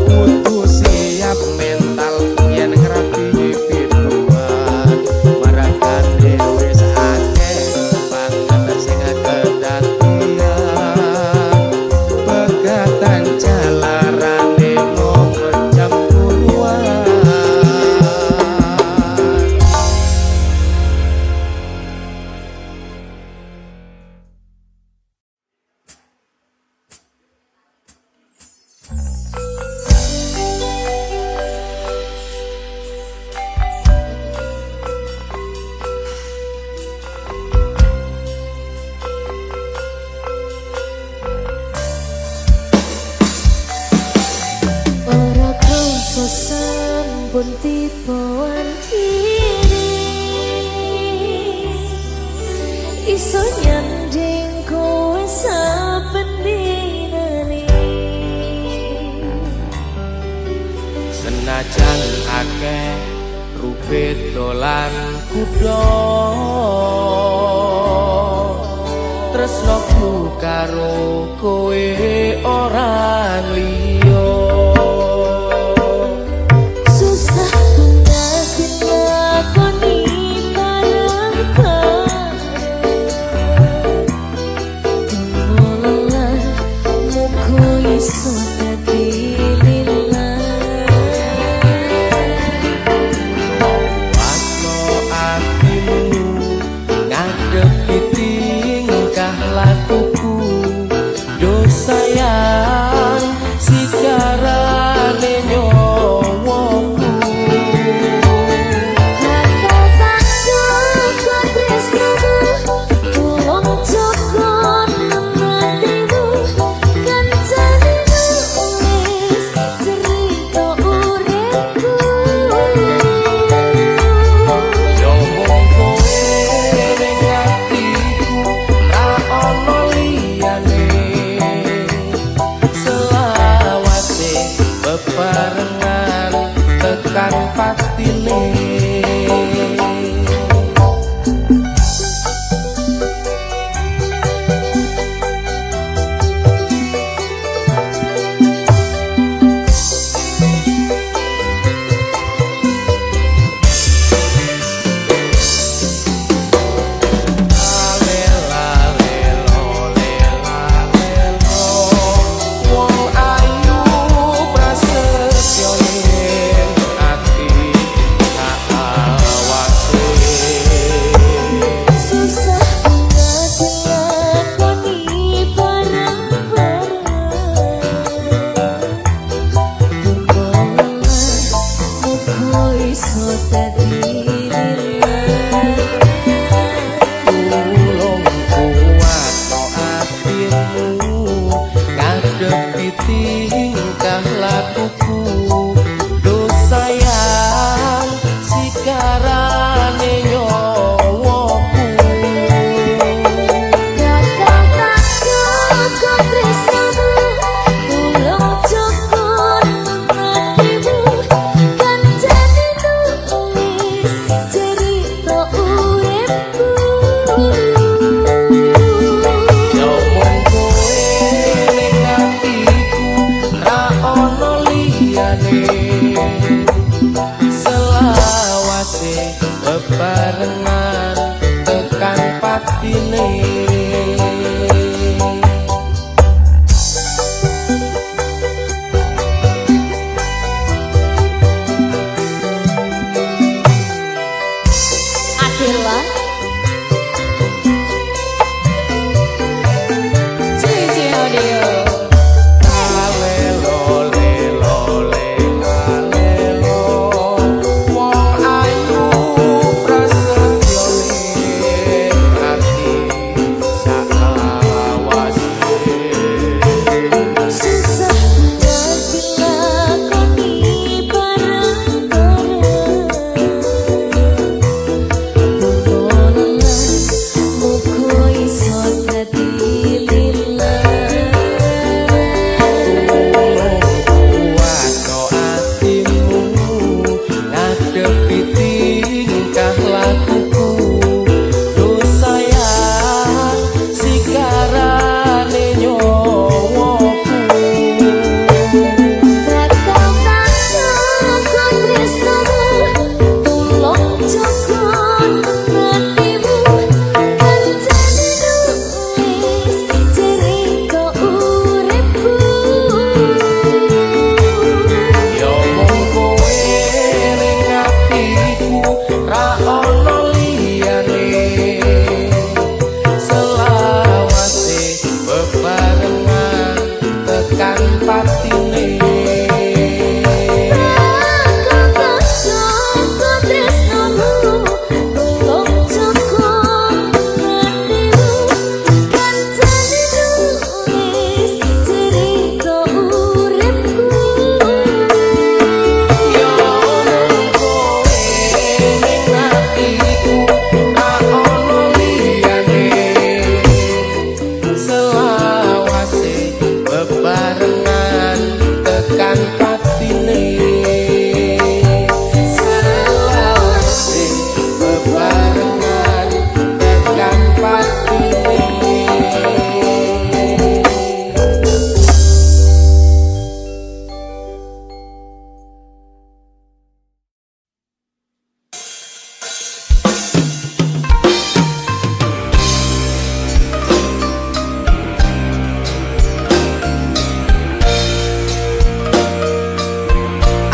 kudu siap mental yen ngrapi pituan maragane wis akeh banget sing kedatian pegatan jalarane mung jam puluhan. Ora krasa sampun tiba wancine iso nyanding kowe saben dinane. Senajan akeh rupit dolan kuda tresnoku karo kowe ora liya. Susah banget nglakoni bareng-bareng Mulah muga iso dadi lillah. Wakno atimu ngadepi tingkah lakuku dosa sayang sikarane nyawaku. Kakak tak cukup tresnamu tulung cukup nemanimu kancane nulis cerita uripku. Yo mung kowe ning atiku ra ono liyane selawase bebarengan tekan patine. Wong ayu prasetyo ning ati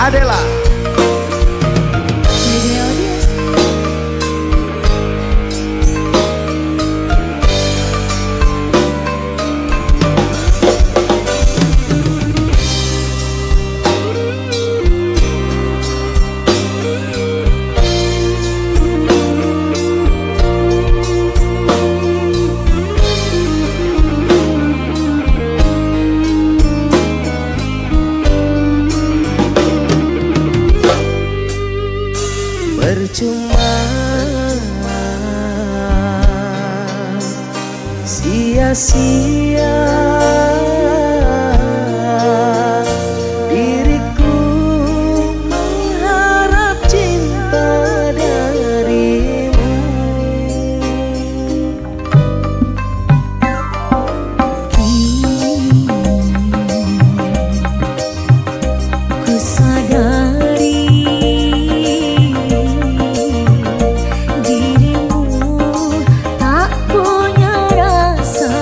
Adela. Dede Audience. Percuma sia-sia diriku mengharap cinta darimu. Ku sadari dirimu tak punya rasa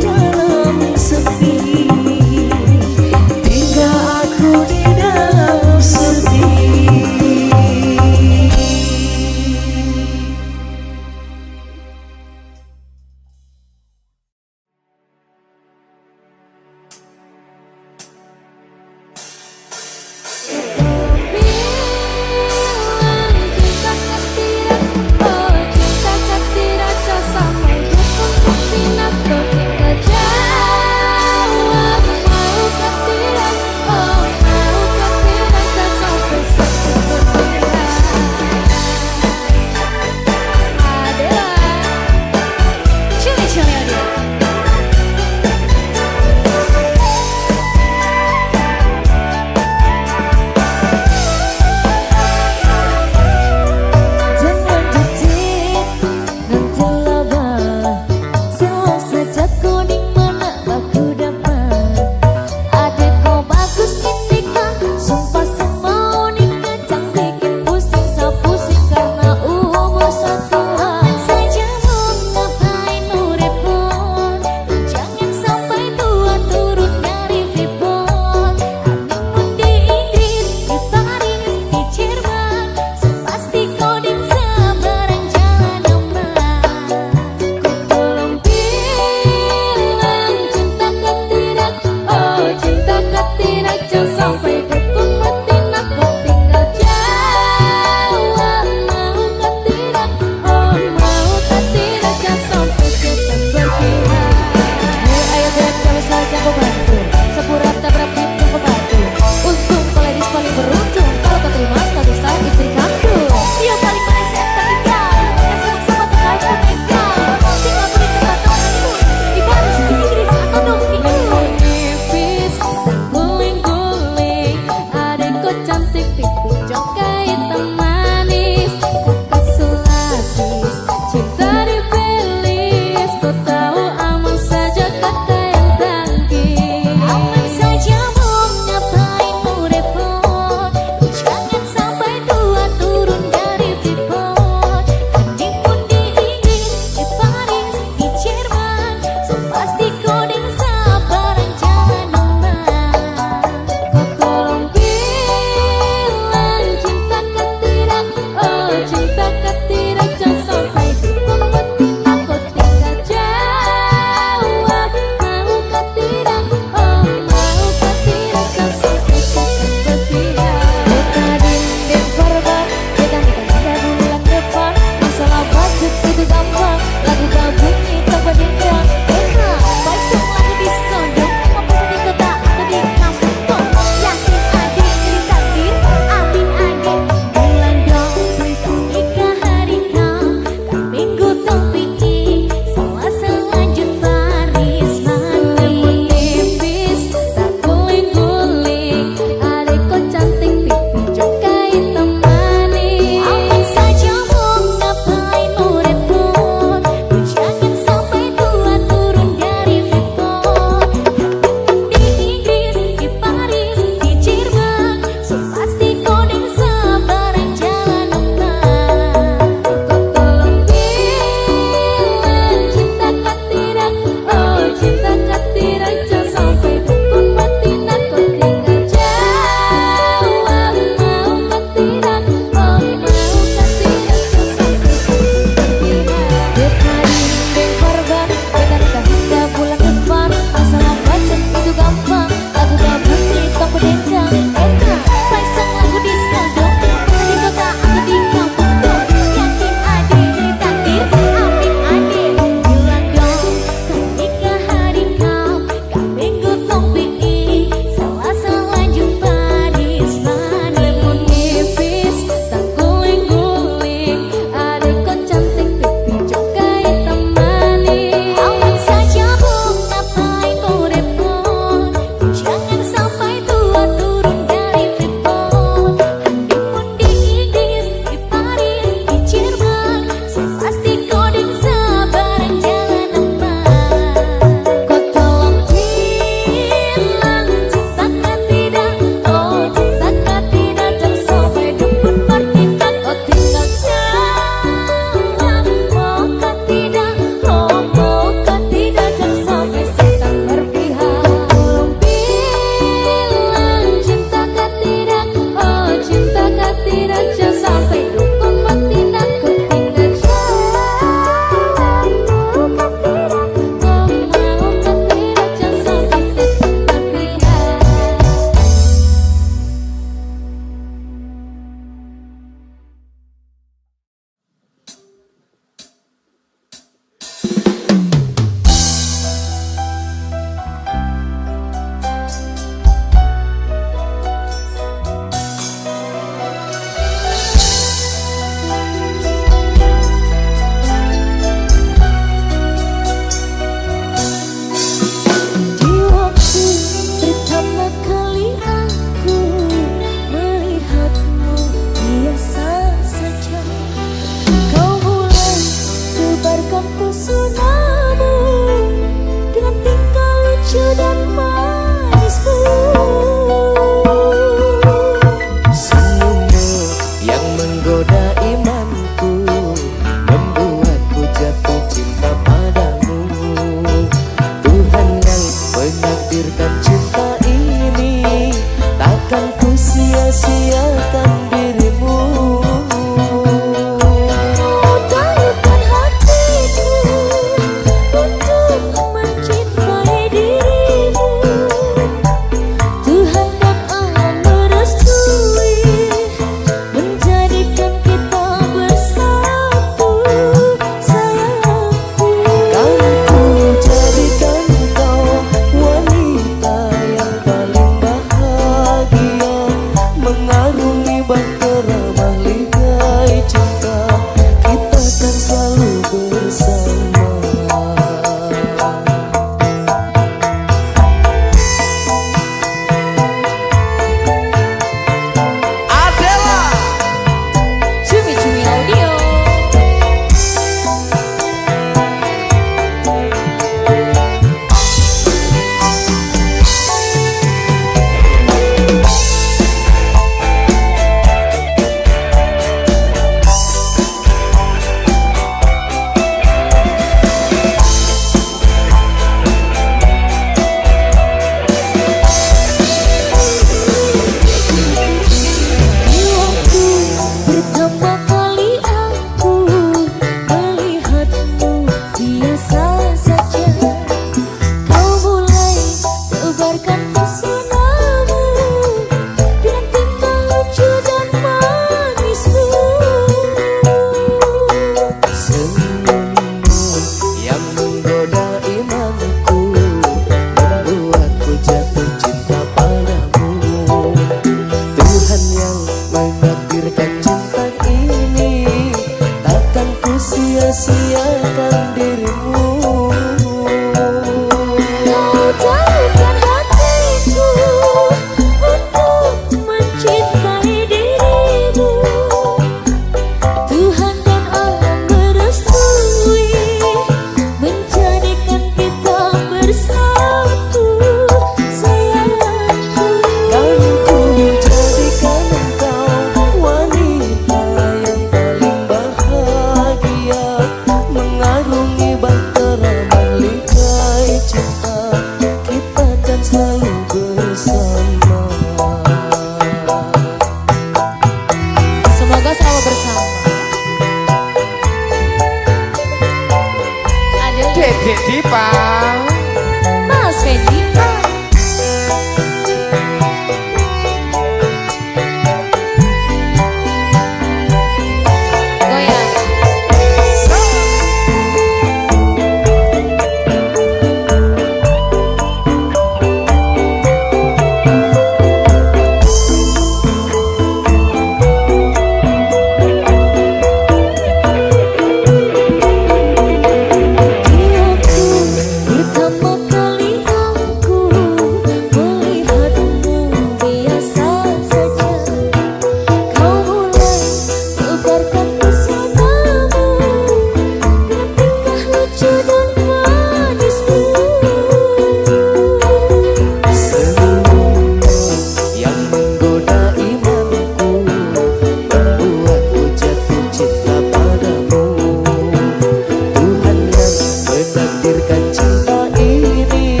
hadirkan cinta ini,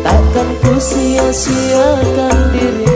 takkan ku sia-siakan dirimu.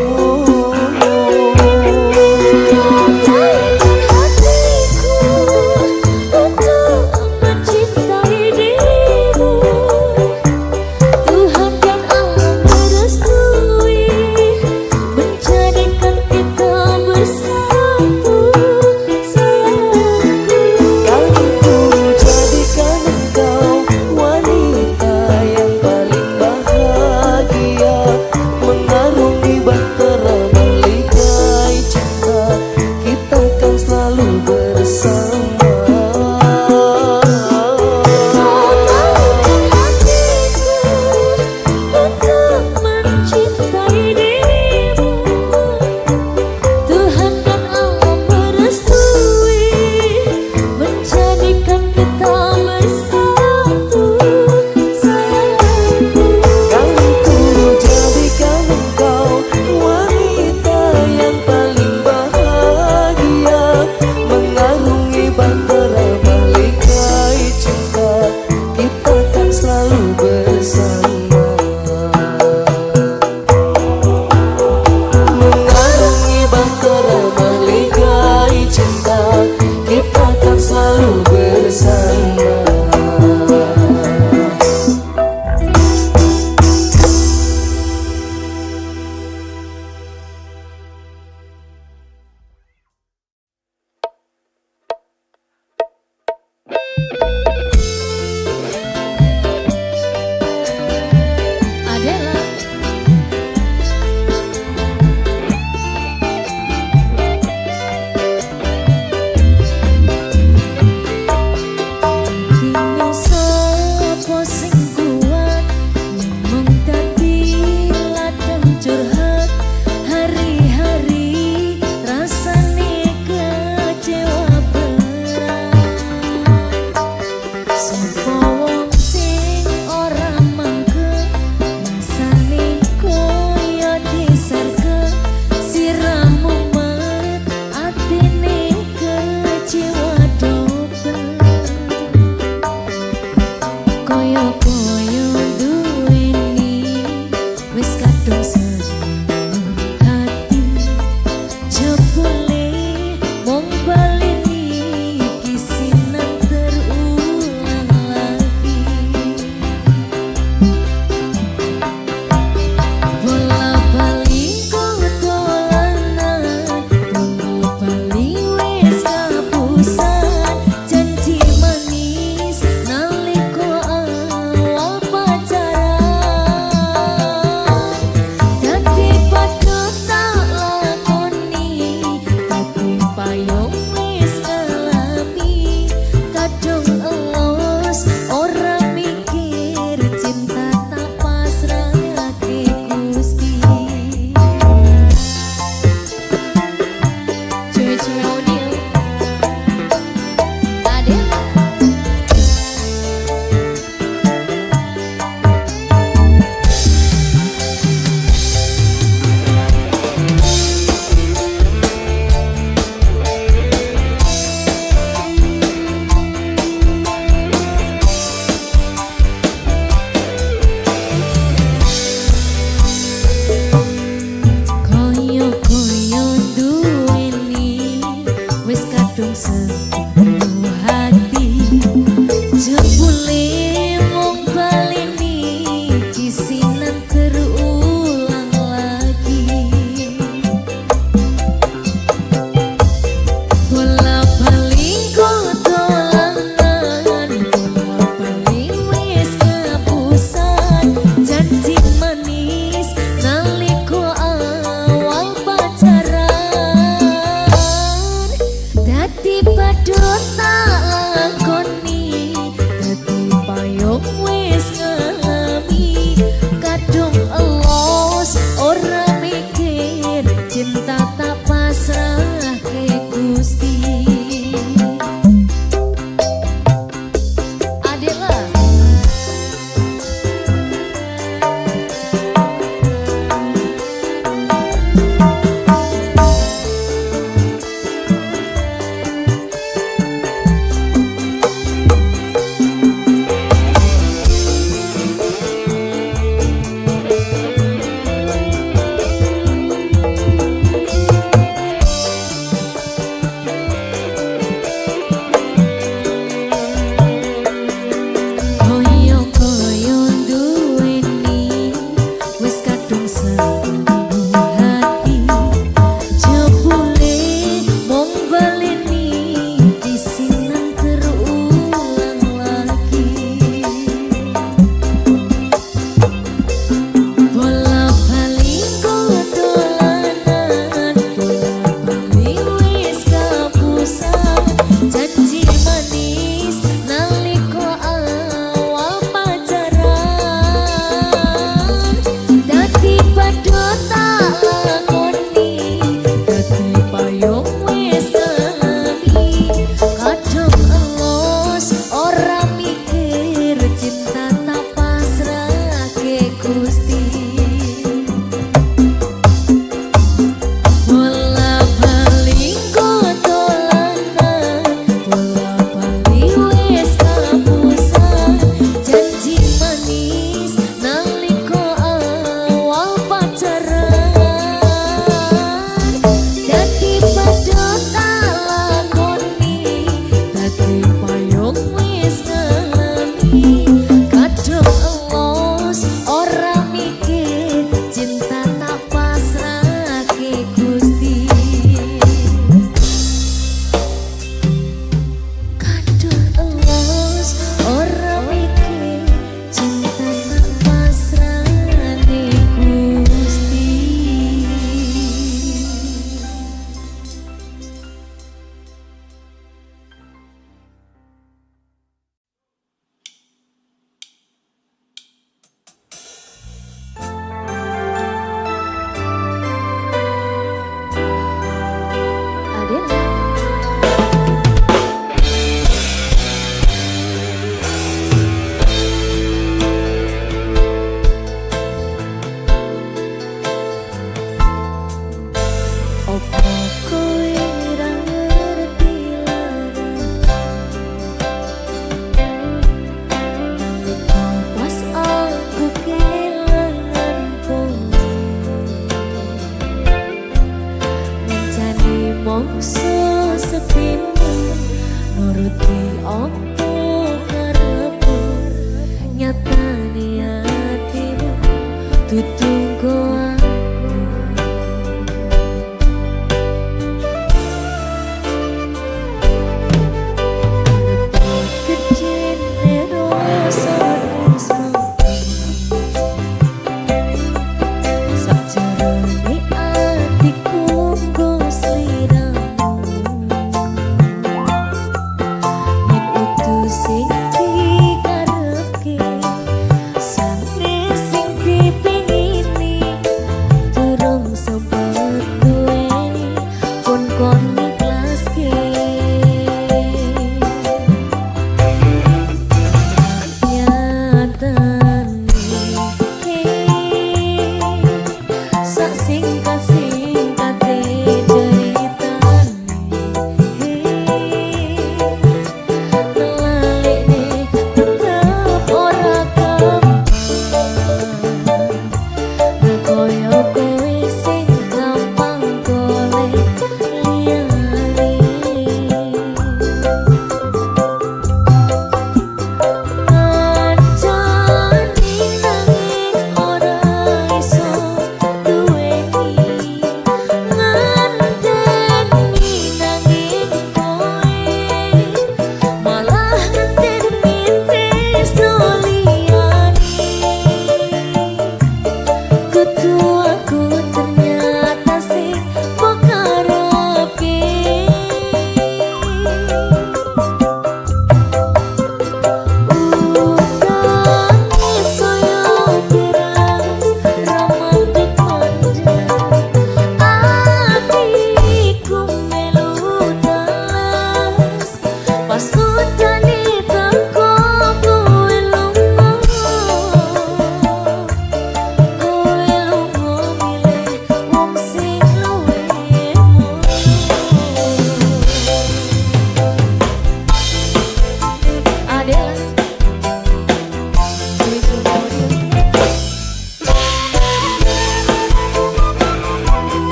butuh